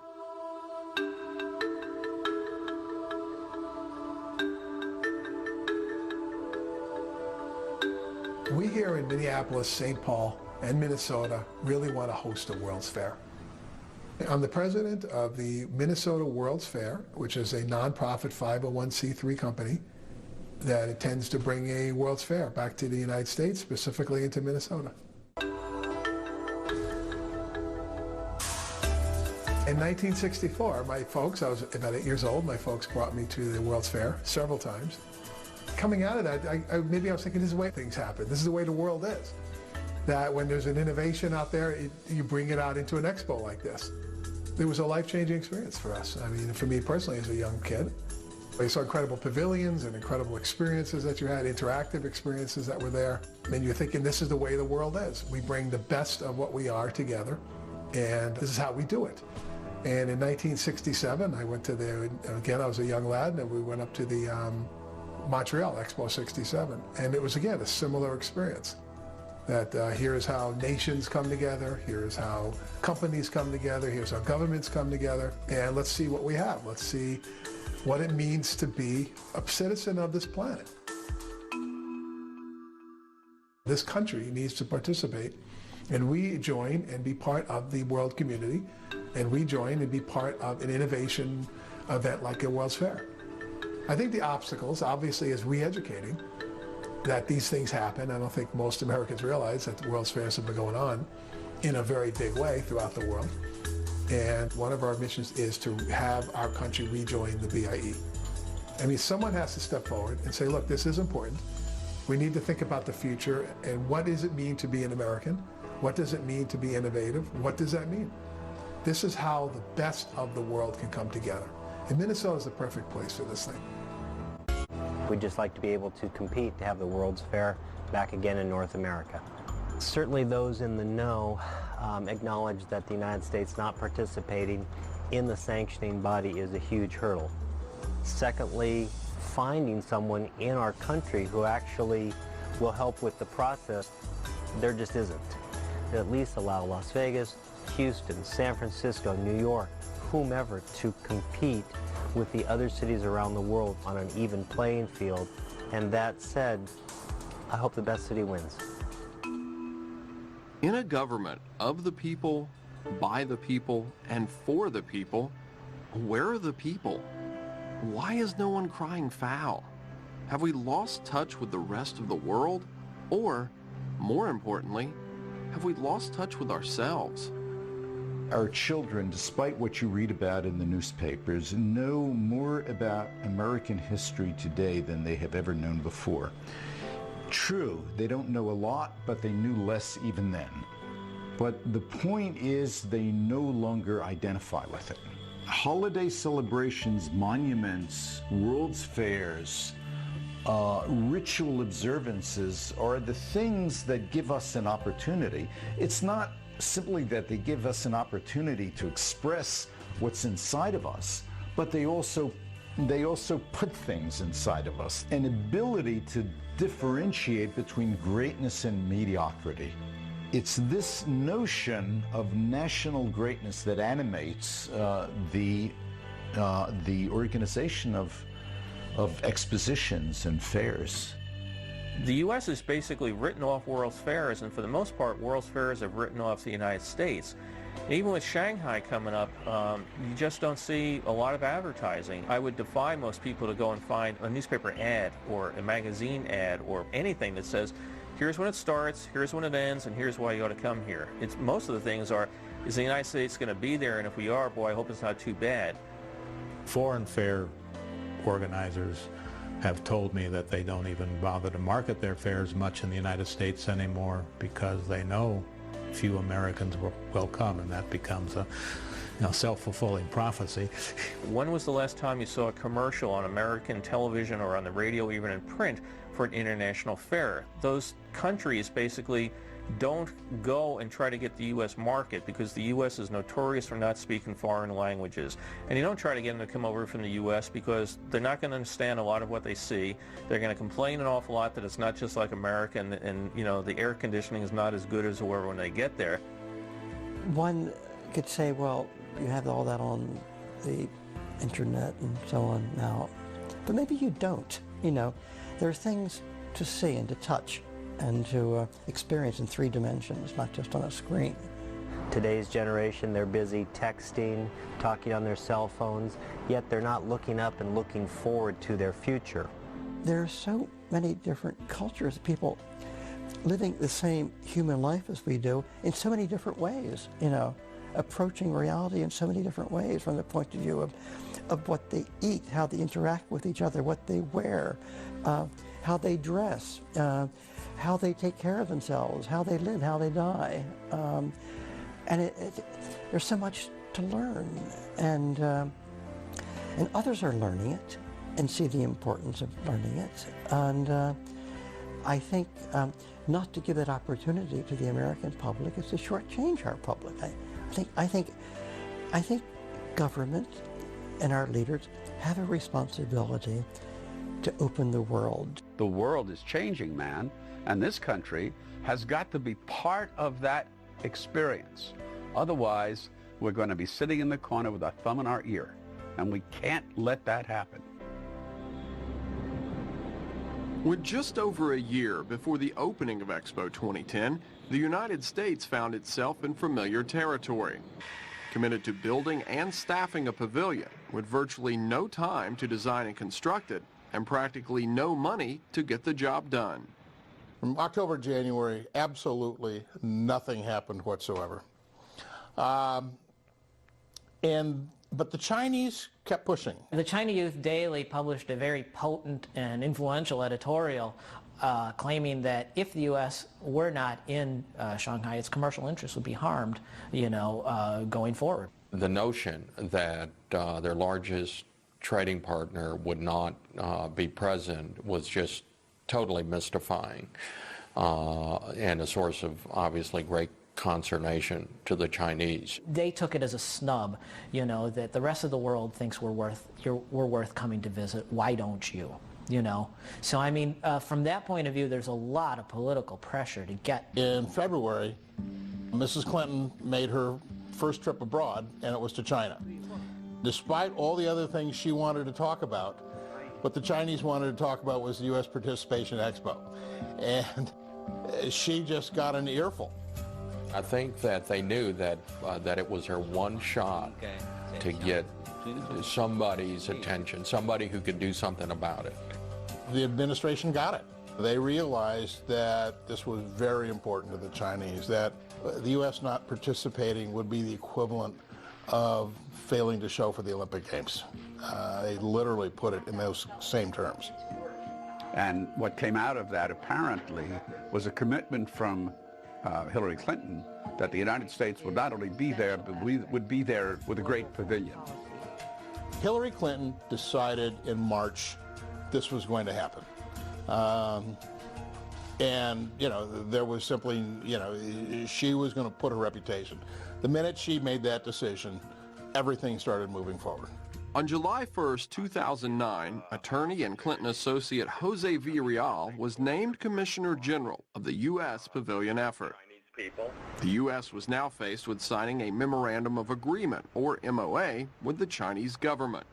We here in Minneapolis, St. Paul, and Minnesota really want to host a World's Fair. I'm the president of the Minnesota World's Fair, which is a nonprofit 501c3 company that intends to bring a World's Fair back to the United States, specifically into Minnesota. In 1964, my folks, I was about 8 years old, my folks brought me to the World's Fair several times. Coming out of that, maybe I was thinking, this is the way things happen. This is the way the world is. That when there's an innovation out there, you bring it out into an expo like this. It was a life-changing experience for us. I mean, for me personally as a young kid. I saw incredible pavilions and incredible experiences that you had, interactive experiences that were there. And you're thinking, this is the way the world is. We bring the best of what we are together, and this is how we do it. And in 1967, I went to the, again, I was a young lad, and we went up to the Montreal Expo 67. And it was, again, a similar experience. That here's how nations come together, here's how companies come together, here's how governments come together, and let's see what we have. Let's see what it means to be a citizen of this planet. This country needs to participate, and we join and be part of the world community, and we join and be part of an innovation event like a World's Fair. I think the obstacles, obviously, is re-educating that these things happen. I don't think most Americans realize that the World's Fairs have been going on in a very big way throughout the world. And one of our missions is to have our country rejoin the BIE. I mean, someone has to step forward and say, look, this is important. We need to think about the future, and what does it mean to be an American? What does it mean to be innovative? What does that mean? This is how the best of the world can come together. And Minnesota is the perfect place for this thing. We'd just like to be able to compete to have the World's Fair back again in North America. Certainly those in the know acknowledge that the United States not participating in the sanctioning body is a huge hurdle. Secondly, finding someone in our country who actually will help with the process, there just isn't. At least allow Las Vegas, Houston, San Francisco, New York, whomever to compete with the other cities around the world on an even playing field. And that said, I hope the best city wins. In a government of the people, by the people, and for the people, where are the people? Why is no one crying foul? Have we lost touch with the rest of the world? Or, more importantly, have we lost touch with ourselves? Our children, despite what you read about in the newspapers, know more about American history today than they have ever known before. True, they don't know a lot, but they knew less even then. But the point is, they no longer identify with it. Holiday celebrations, monuments, World's Fairs, ritual observances are the things that give us an opportunity. It's not simply that they give us an opportunity to express what's inside of us, but they also put things inside of us, an ability to differentiate between greatness and mediocrity. It's this notion of national greatness that animates the organization of expositions and fairs. The U.S. has basically written off World's Fairs, and for the most part, World's Fairs have written off the United States. Even with Shanghai coming up, you just don't see a lot of advertising. I would defy most people to go and find a newspaper ad or a magazine ad or anything that says, here's when it starts, here's when it ends, and here's why you ought to come here. Most of the things are, is the United States going to be there? And if we are, boy, I hope it's not too bad. Foreign fair organizers have told me that they don't even bother to market their fairs much in the United States anymore because they know few Americans will come, and that becomes a self-fulfilling prophecy. When was the last time you saw a commercial on American television or on the radio, even in print, for an international fair? Those countries basically don't go and try to get the U.S. market because the U.S. is notorious for not speaking foreign languages. And you don't try to get them to come over from the U.S. because they're not going to understand a lot of what they see. They're going to complain an awful lot that it's not just like America, and the air conditioning is not as good as whoever when they get there. One could say, well, you have all that on the internet and so on now, but maybe you don't. There are things to see and to touch and to experience in 3 dimensions, not just on a screen. Today's generation, they're busy texting, talking on their cell phones, yet they're not looking up and looking forward to their future. There are so many different cultures, people living the same human life as we do in so many different ways, approaching reality in so many different ways from the point of view of what they eat, how they interact with each other, what they wear, how they dress, how they take care of themselves, how they live, how they die. And there's so much to learn. And others are learning it and see the importance of learning it. And I think not to give that opportunity to the American public is to shortchange our public. I think government and our leaders have a responsibility to open the world. The world is changing, man, and this country has got to be part of that experience. Otherwise, we're going to be sitting in the corner with our thumb in our ear, and we can't let that happen. With just over a year before the opening of Expo 2010, the United States found itself in familiar territory. Committed to building and staffing a pavilion with virtually no time to design and construct it, and practically no money to get the job done. From October, January, absolutely nothing happened whatsoever. But the Chinese kept pushing. The China Youth Daily published a very potent and influential editorial claiming that if the U.S. were not in Shanghai, its commercial interests would be harmed, going forward. The notion that their largest trading partner would not be present was just totally mystifying and a source of obviously great consternation to the Chinese. They took it as a snub, that the rest of the world thinks we're worth coming to visit. Why don't you? So I mean, from that point of view, there's a lot of political pressure to get. In February, Mrs. Clinton made her first trip abroad, and it was to China. Despite all the other things she wanted to talk about, what the Chinese wanted to talk about was the U.S. participation in Expo. And she just got an earful. I think that they knew that it was her one shot to get somebody's attention, somebody who could do something about it. The administration got it. They realized that this was very important to the Chinese, that the U.S. not participating would be the equivalent of failing to show for the Olympic Games. They literally put it in those same terms. And what came out of that, apparently, was a commitment from Hillary Clinton that the United States would not only be there, but we would be there with a great pavilion. Hillary Clinton decided in March this was going to happen. And, there was simply, she was going to put her reputation. The minute she made that decision, everything started moving forward. On July 1st, 2009, attorney and Clinton associate Jose Villarreal was named Commissioner General of the U.S. Pavilion effort. The U.S. was now faced with signing a Memorandum of Agreement, or MOA, with the Chinese government.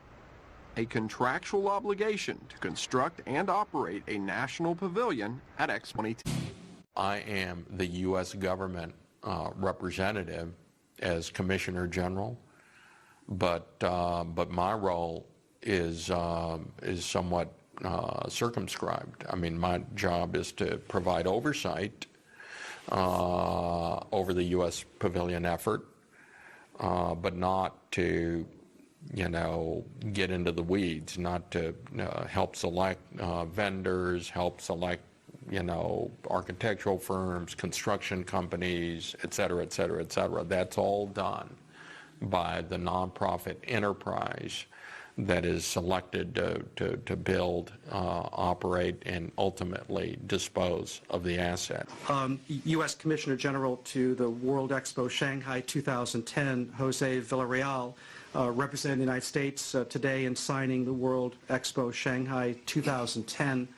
a contractual obligation to construct and operate a national pavilion at Expo 2010. I am the U.S. government representative as Commissioner General, but my role is somewhat circumscribed. I mean, my job is to provide oversight over the U.S. pavilion effort, but not to, get into the weeds, not to help select vendors, help select, architectural firms, construction companies, et cetera, et cetera, et cetera. That's all done by the nonprofit enterprise that is selected to build, operate, and ultimately dispose of the asset. U.S. Commissioner General to the World Expo Shanghai 2010, Jose Villarreal, representing the United States today in signing the World Expo Shanghai 2010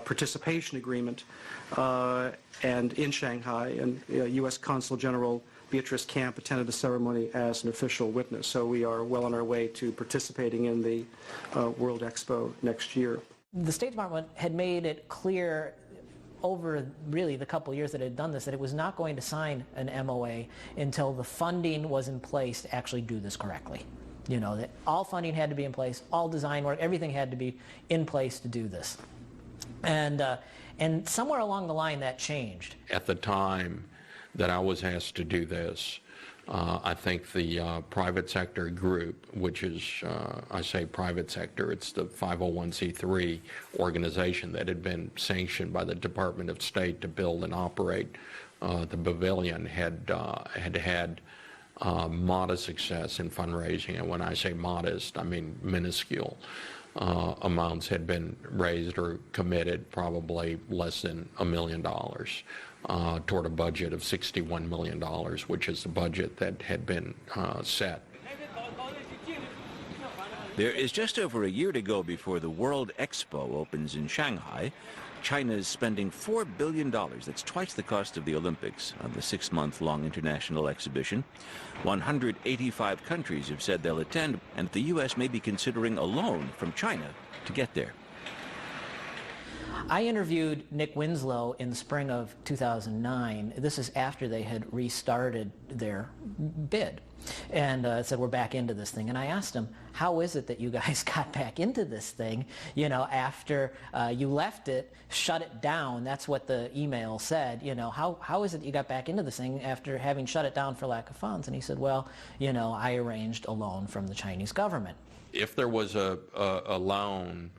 participation agreement, and in Shanghai, and U.S. Consul General Beatrice Camp attended the ceremony as an official witness. So we are well on our way to participating in the World Expo next year. The State Department had made it clear over really the couple years that it had done this that it was not going to sign an MOA until the funding was in place to actually do this correctly. That all funding had to be in place, all design work, everything had to be in place to do this. And somewhere along the line that changed. At the time that I was asked to do this, I think the private sector group, which is, I say private sector, it's the 501c3 organization that had been sanctioned by the Department of State to build and operate the pavilion, had modest success in fundraising. And when I say modest, I mean minuscule. Amounts had been raised or committed, probably less than $1 million. Toward a budget of $61 million, which is the budget that had been set. There is just over a year to go before the World Expo opens in Shanghai. China is spending $4 billion, that's twice the cost of the Olympics, on the 6-month-long international exhibition. 185 countries have said they'll attend, and the U.S. may be considering a loan from China to get there. I interviewed Nick Winslow in the spring of 2009. This is after they had restarted their bid. And said, we're back into this thing. And I asked him, how is it that you guys got back into this thing, after you left it, shut it down? That's what the email said. How is it that you got back into this thing after having shut it down for lack of funds? And he said, well, I arranged a loan from the Chinese government. If there was a loan,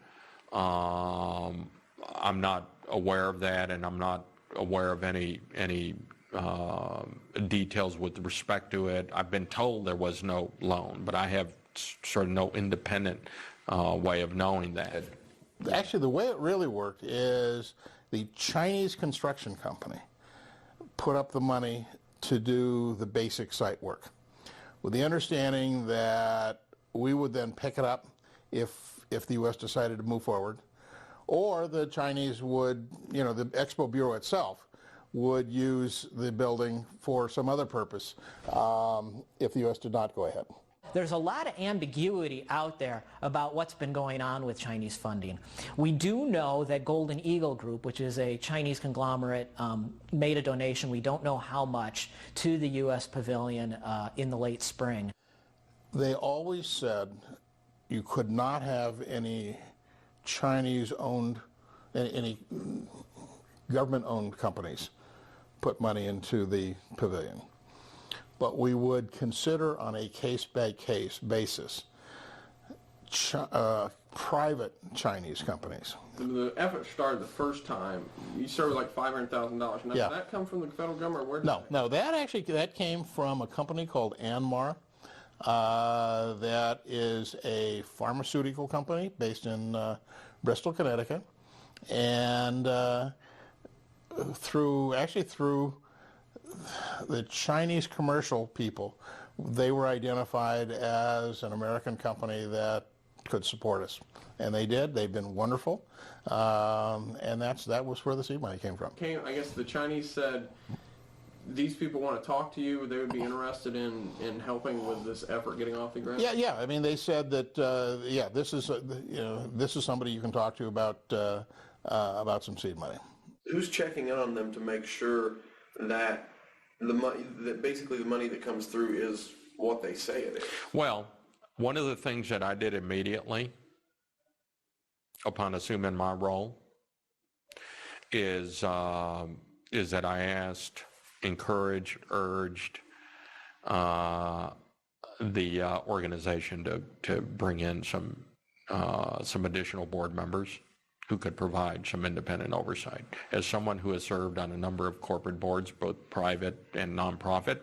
I'm not aware of that, and I'm not aware of any details with respect to it. I've been told there was no loan, but I have sort of no independent way of knowing that. Actually, the way it really worked is the Chinese construction company put up the money to do the basic site work, with the understanding that we would then pick it up if the U.S. decided to move forward, or the Chinese would, the Expo Bureau itself would use the building for some other purpose if the U.S. did not go ahead. There's a lot of ambiguity out there about what's been going on with Chinese funding. We do know that Golden Eagle Group, which is a Chinese conglomerate, made a donation, we don't know how much, to the U.S. Pavilion in the late spring. They always said you could not have any Chinese-owned, any government-owned companies put money into the pavilion. But we would consider on a case-by-case basis private Chinese companies. The effort started the first time. You started with like $500,000. Now, Yeah. Did that come from the federal government, or where did No, that came from a company called Anmar. That is a pharmaceutical company based in Bristol, Connecticut, and through the Chinese commercial people, they were identified as an American company that could support us, and they did. They've been wonderful, and that was where the seed money came from. I guess the Chinese said, these people want to talk to you, they would be interested in helping with this effort getting off the ground? Yeah. I mean, they said that this is this is somebody you can talk to about some seed money. Who's checking in on them to make sure that basically the money that comes through is what they say it is? Well, one of the things that I did immediately upon assuming my role is that I asked, encouraged, urged the organization to bring in some additional board members who could provide some independent oversight. As someone who has served on a number of corporate boards, both private and nonprofit,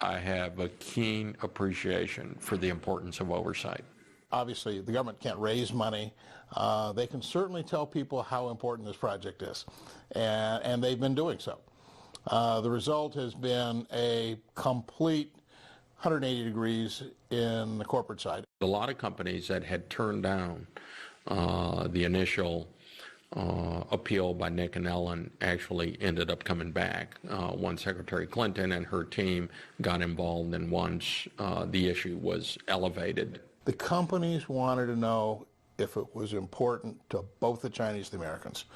I have a keen appreciation for the importance of oversight. Obviously, the government can't raise money. They can certainly tell people how important this project is, and they've been doing so. The result has been a complete 180 degrees in the corporate side. A lot of companies that had turned down the initial appeal by Nick and Ellen actually ended up coming back once Secretary Clinton and her team got involved, and once the issue was elevated. The companies wanted to know if it was important to both the Chinese and the Americans.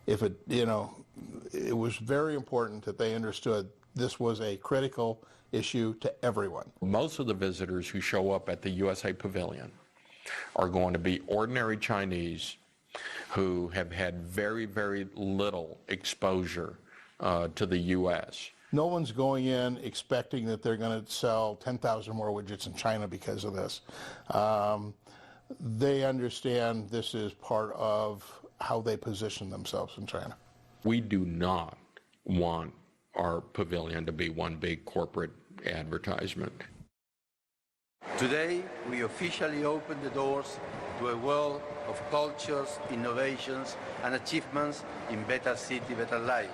If it, it was very important that they understood this was a critical issue to everyone. Most of the visitors who show up at the U.S.A. pavilion are going to be ordinary Chinese who have had very, very little exposure to the U.S. No one's going in expecting that they're going to sell 10,000 more widgets in China because of this. They understand this is part of how they position themselves in China. We do not want our pavilion to be one big corporate advertisement. Today, we officially open the doors to a world of cultures, innovations, and achievements in Better City, Better Life.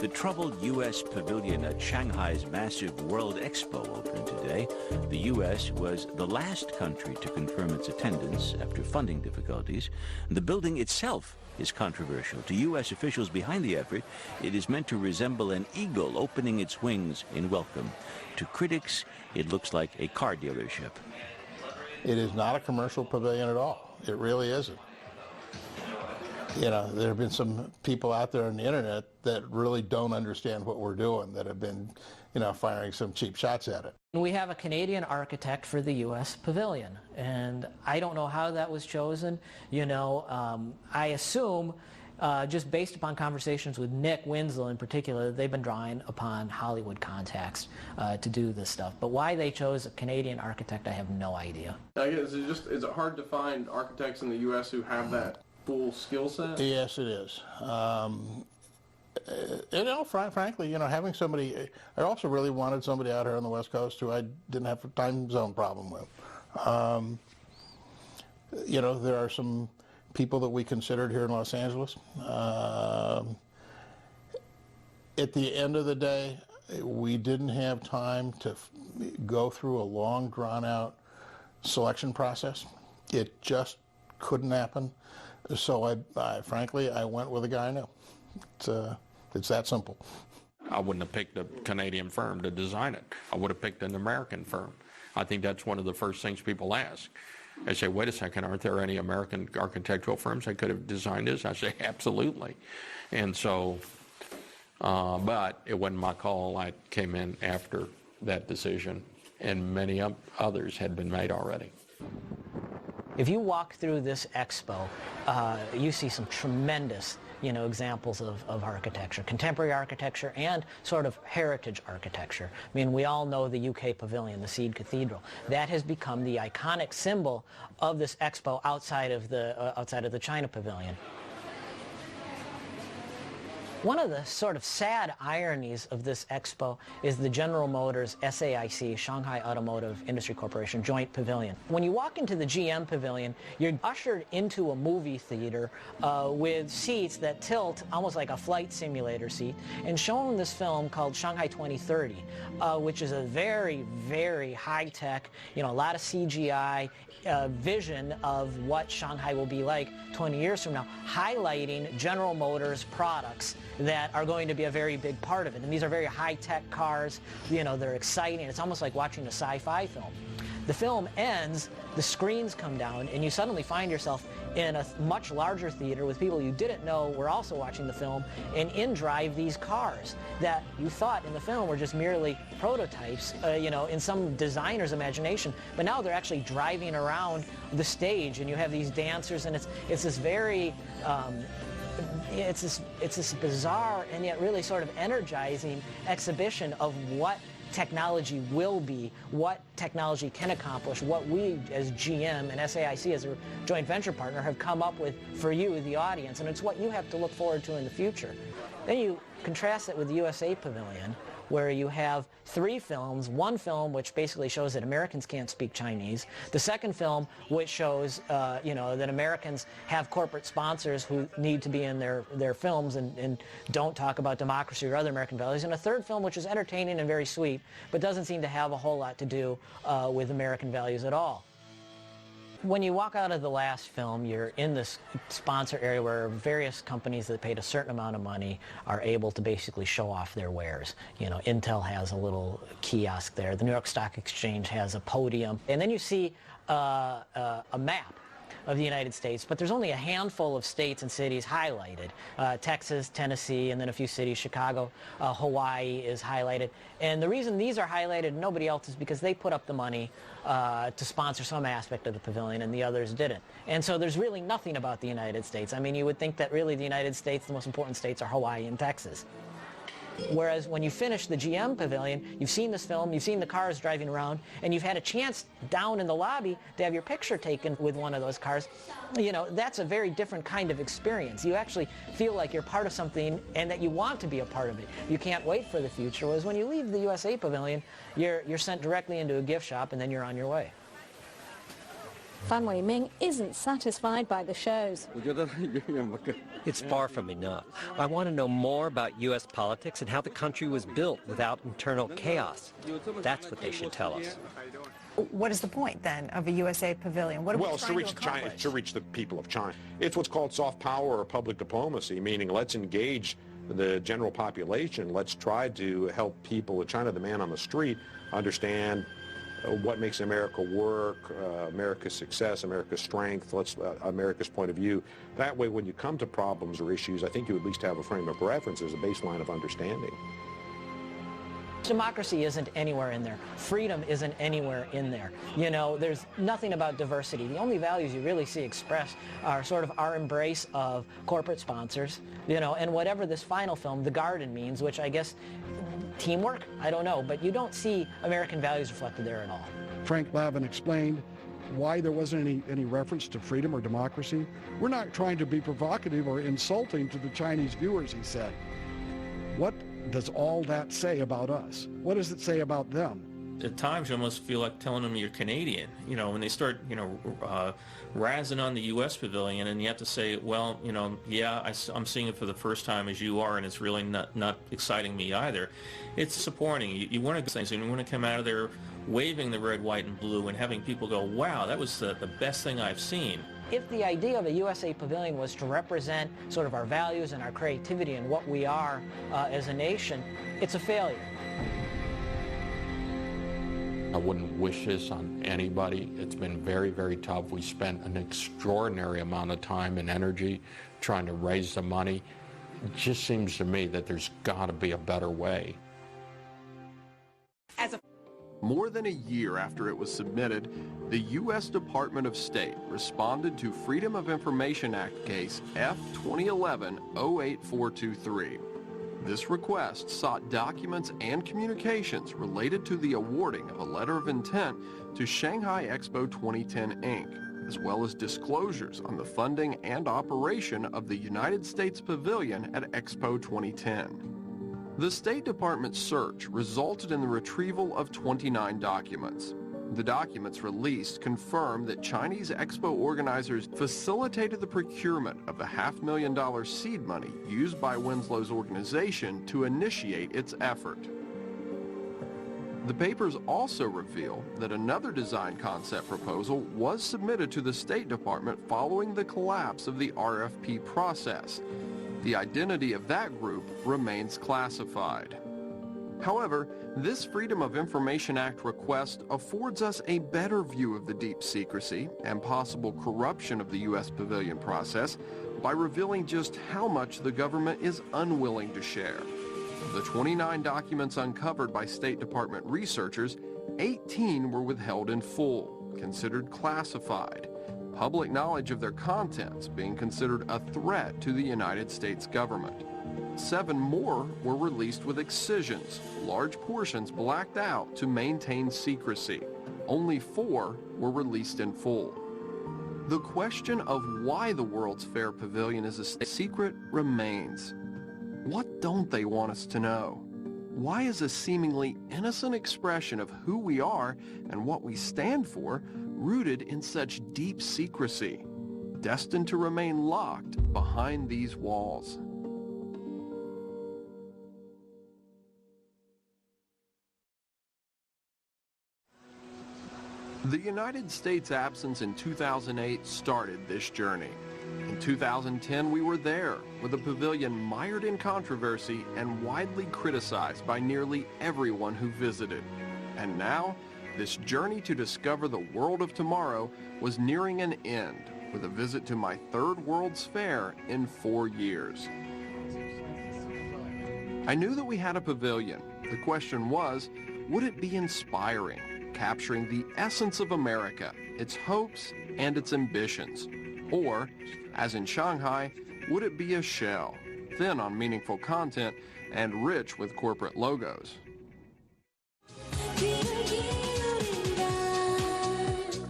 The troubled U.S. pavilion at Shanghai's massive World Expo opened today. The U.S. was the last country to confirm its attendance after funding difficulties. The building itself is controversial. To U.S. officials behind the effort, it is meant to resemble an eagle opening its wings in welcome. To critics, it looks like a car dealership. It is not a commercial pavilion at all. It really isn't. There have been some people out there on the internet that really don't understand what we're doing, that have been, firing some cheap shots at it. We have a Canadian architect for the U.S. pavilion, and I don't know how that was chosen. I assume, just based upon conversations with Nick Winslow in particular, they've been drawing upon Hollywood contacts to do this stuff. But why they chose a Canadian architect, I have no idea. I guess is it hard to find architects in the U.S. who have that full skill set? Yes, it is. Frankly, having somebody, I also really wanted somebody out here on the West Coast who I didn't have a time zone problem with. There are some people that we considered here in Los Angeles. At the end of the day, we didn't have time to go through a long, drawn-out selection process. It just couldn't happen. So frankly, I went with a guy I knew. It's that simple. I wouldn't have picked a Canadian firm to design it. I would have picked an American firm. I think that's one of the first things people ask. They say, wait a second, aren't there any American architectural firms that could have designed this? I say, absolutely. And so, but it wasn't my call. I came in after that decision, and many others had been made already. If you walk through this expo, you see some tremendous, examples of architecture, contemporary architecture and sort of heritage architecture. I mean, we all know the U.K. pavilion, the Seed Cathedral. That has become the iconic symbol of this expo outside of the China pavilion. One of the sort of sad ironies of this expo is the General Motors SAIC, Shanghai Automotive Industry Corporation, joint pavilion. When you walk into the GM pavilion, you're ushered into a movie theater with seats that tilt almost like a flight simulator seat, and shown this film called Shanghai 2030, which is a very, very high-tech, a lot of CGI, vision of what Shanghai will be like 20 years from now, highlighting General Motors products that are going to be a very big part of it. And these are very high-tech cars, they're exciting. It's almost like watching a sci-fi film. The film ends, the screens come down, and you suddenly find yourself in a much larger theater with people you didn't know were also watching the film, and in drive these cars that you thought in the film were just merely prototypes, in some designer's imagination, but now they're actually driving around the stage, and you have these dancers, and it's this very it's this bizarre and yet really sort of energizing exhibition of what technology will be, what technology can accomplish, what we as GM and SAIC as a joint venture partner have come up with for you, the audience, and it's what you have to look forward to in the future. Then you contrast it with the U.S.A. pavilion, where you have 3 films, one film which basically shows that Americans can't speak Chinese, the second film which shows that Americans have corporate sponsors who need to be in their films and don't talk about democracy or other American values, and a third film which is entertaining and very sweet, but doesn't seem to have a whole lot to do with American values at all. When you walk out of the last film, you're in this sponsor area where various companies that paid a certain amount of money are able to basically show off their wares. Intel has a little kiosk there. The New York Stock Exchange has a podium. And then you see a map of the United States, but there's only a handful of states and cities highlighted. Texas, Tennessee, and then a few cities, Chicago, Hawaii is highlighted. And the reason these are highlighted and nobody else is because they put up the money to sponsor some aspect of the pavilion and the others didn't. And so there's really nothing about the United States. I mean, you would think that really the United States, the most important states are Hawaii and Texas. Whereas when you finish the GM pavilion, you've seen this film, you've seen the cars driving around, and you've had a chance down in the lobby to have your picture taken with one of those cars. That's a very different kind of experience. You actually feel like you're part of something and that you want to be a part of it. You can't wait for the future. Whereas when you leave the U.S.A. pavilion, you're sent directly into a gift shop and then you're on your way. Fan Wei-ming isn't satisfied by the shows. It's far from enough. I want to know more about U.S. politics and how the country was built without internal chaos. That's what they should tell us. What is the point, then, of a U.S.A. pavilion? What are we it's to reach China, it's to reach the people of China. It's what's called soft power or public diplomacy, meaning let's engage the general population. Let's try to help people of China, the man on the street, understand what makes America work, America's success, America's strength, America's point of view. That way, when you come to problems or issues, I think you at least have a frame of reference as a baseline of understanding. Democracy isn't anywhere in there. Freedom isn't anywhere in there. There's nothing about diversity. The only values you really see expressed are sort of our embrace of corporate sponsors, and whatever this final film, The Garden, means, which I guess teamwork? I don't know, but you don't see American values reflected there at all. Frank Lavin explained why there wasn't any reference to freedom or democracy. We're not trying to be provocative or insulting to the Chinese viewers, he said. What does all that say about us? What does it say about them? At times, you almost feel like telling them you're Canadian. You know, when they start, razzing on the U.S. pavilion, and you have to say, well, yeah, I'm seeing it for the first time as you are, and it's really not exciting me either. It's disappointing. You want to do things, and you want to come out of there waving the red, white, and blue, and having people go, wow, that was the best thing I've seen. If the idea of a U.S.A. pavilion was to represent sort of our values and our creativity and what we are as a nation, it's a failure. I wouldn't wish this on anybody. It's been very, very tough. We spent an extraordinary amount of time and energy trying to raise the money. It just seems to me that there's got to be a better way. More than a year after it was submitted, the U.S. Department of State responded to Freedom of Information Act case F-2011-08423. This request sought documents and communications related to the awarding of a letter of intent to Shanghai Expo 2010 Inc., as well as disclosures on the funding and operation of the United States Pavilion at Expo 2010. The State Department's search resulted in the retrieval of 29 documents. The documents released confirm that Chinese Expo organizers facilitated the procurement of the $500,000 seed money used by Winslow's organization to initiate its effort. The papers also reveal that another design concept proposal was submitted to the State Department following the collapse of the RFP process. The identity of that group remains classified. However, this Freedom of Information Act request affords us a better view of the deep secrecy and possible corruption of the U.S. pavilion process by revealing just how much the government is unwilling to share. Of the 29 documents uncovered by State Department researchers, 18 were withheld in full, considered classified, public knowledge of their contents being considered a threat to the United States government. 7 more were released with excisions, large portions blacked out to maintain secrecy. Only 4 were released in full. The question of why the World's Fair Pavilion is a secret remains. What don't they want us to know? Why is a seemingly innocent expression of who we are and what we stand for rooted in such deep secrecy, destined to remain locked behind these walls? The United States' absence in 2008 started this journey. In 2010, we were there, with a pavilion mired in controversy and widely criticized by nearly everyone who visited. And now, this journey to discover the world of tomorrow was nearing an end, with a visit to my 3rd World's Fair in 4 years. I knew that we had a pavilion. The question was, would it be inspiring, capturing the essence of America, its hopes and its ambitions? Or, as in Shanghai, would it be a shell, thin on meaningful content and rich with corporate logos?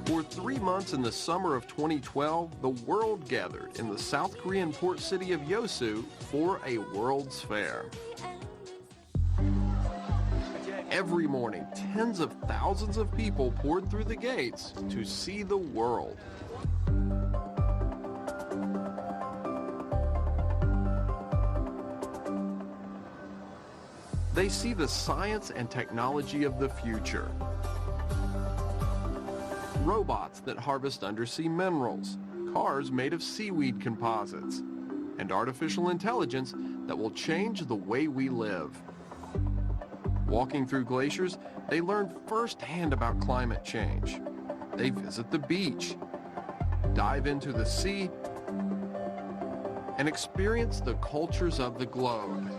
For 3 months in the summer of 2012, the world gathered in the South Korean port city of U.S.A. for a World's Fair. Every morning, tens of thousands of people poured through the gates to see the world. They see the science and technology of the future. Robots that harvest undersea minerals, cars made of seaweed composites, and artificial intelligence that will change the way we live. Walking through glaciers, they learn firsthand about climate change. They visit the beach, dive into the sea, and experience the cultures of the globe.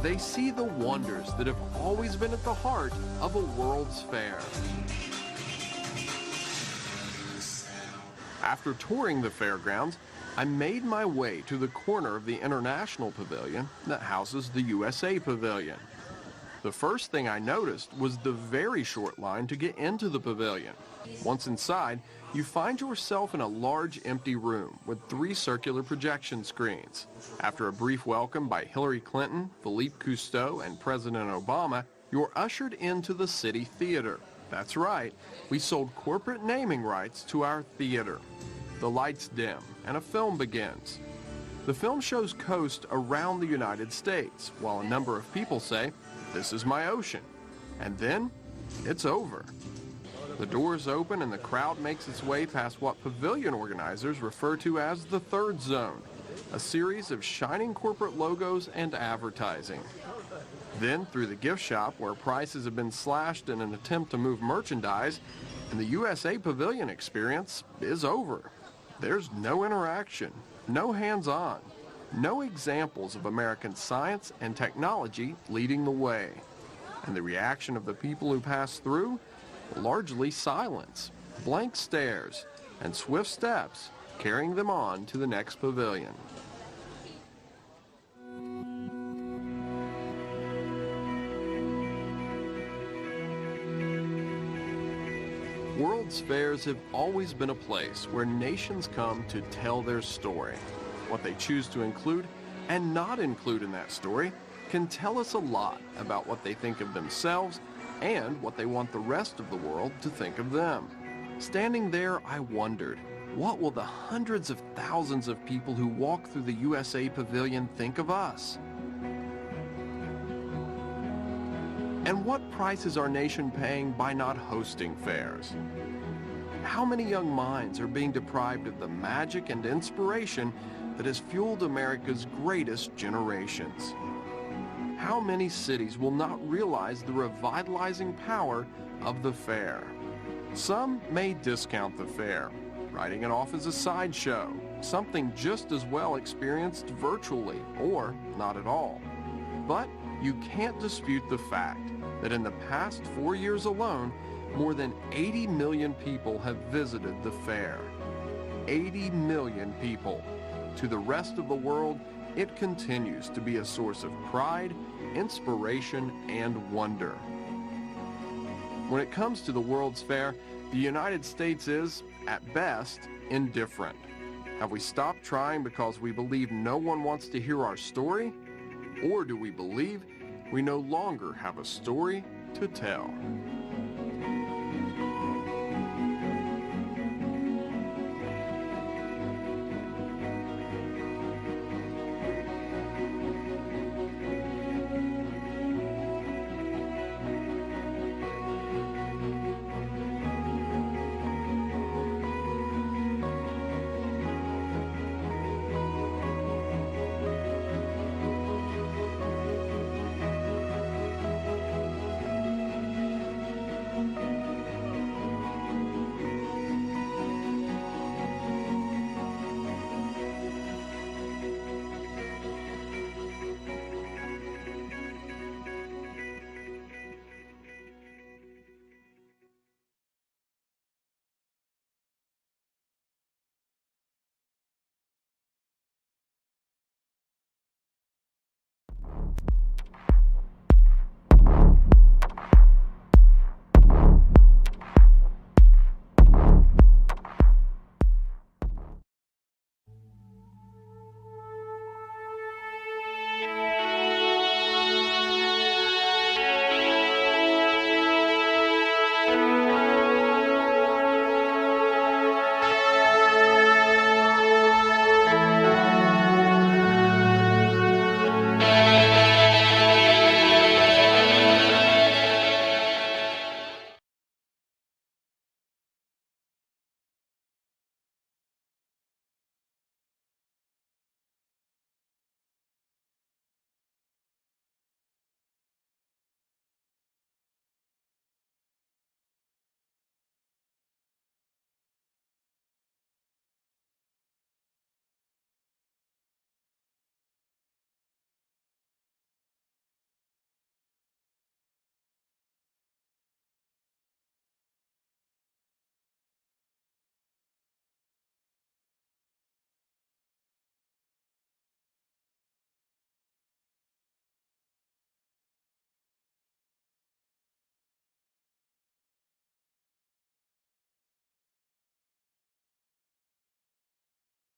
They see the wonders that have always been at the heart of a World's Fair. After touring the fairgrounds, I made my way to the corner of the International Pavilion that houses the U.S.A. Pavilion. The first thing I noticed was the very short line to get into the pavilion. Once inside, you find yourself in a large empty room with 3 circular projection screens. After a brief welcome by Hillary Clinton, Philippe Cousteau, and President Obama, You're ushered into the City Theater. That's right, we sold corporate naming rights to our theater. The lights dim and a film begins. The film shows coast around the United States, while a number of people say, "This is my ocean." And then, it's over. The doors open and the crowd makes its way past what pavilion organizers refer to as the third zone, a series of shining corporate logos and advertising. Then through the gift shop where prices have been slashed in an attempt to move merchandise, and the U.S.A. pavilion experience is over. There's no interaction, no hands-on, no examples of American science and technology leading the way. And the reaction of the people who pass through? Largely silence, blank stares, and swift steps carrying them on to the next pavilion. World's fairs have always been a place where nations come to tell their story. What they choose to include and not include in that story can tell us a lot about what they think of themselves and what they want the rest of the world to think of them. Standing there, I wondered, what will the hundreds of thousands of people who walk through the U.S.A. pavilion think of us? And what price is our nation paying by not hosting fairs? How many young minds are being deprived of the magic and inspiration that has fueled America's greatest generations? How many cities will not realize the revitalizing power of the fair? Some may discount the fair, writing it off as a sideshow, something just as well experienced virtually or not at all. But you can't dispute the fact that in the past 4 years alone, more than 80 million people have visited the fair. 80 million people. To the rest of the world, it continues to be a source of pride, inspiration, and wonder. When it comes to the World's Fair, the United States is, at best, indifferent. Have we stopped trying because we believe no one wants to hear our story? Or do we believe we no longer have a story to tell?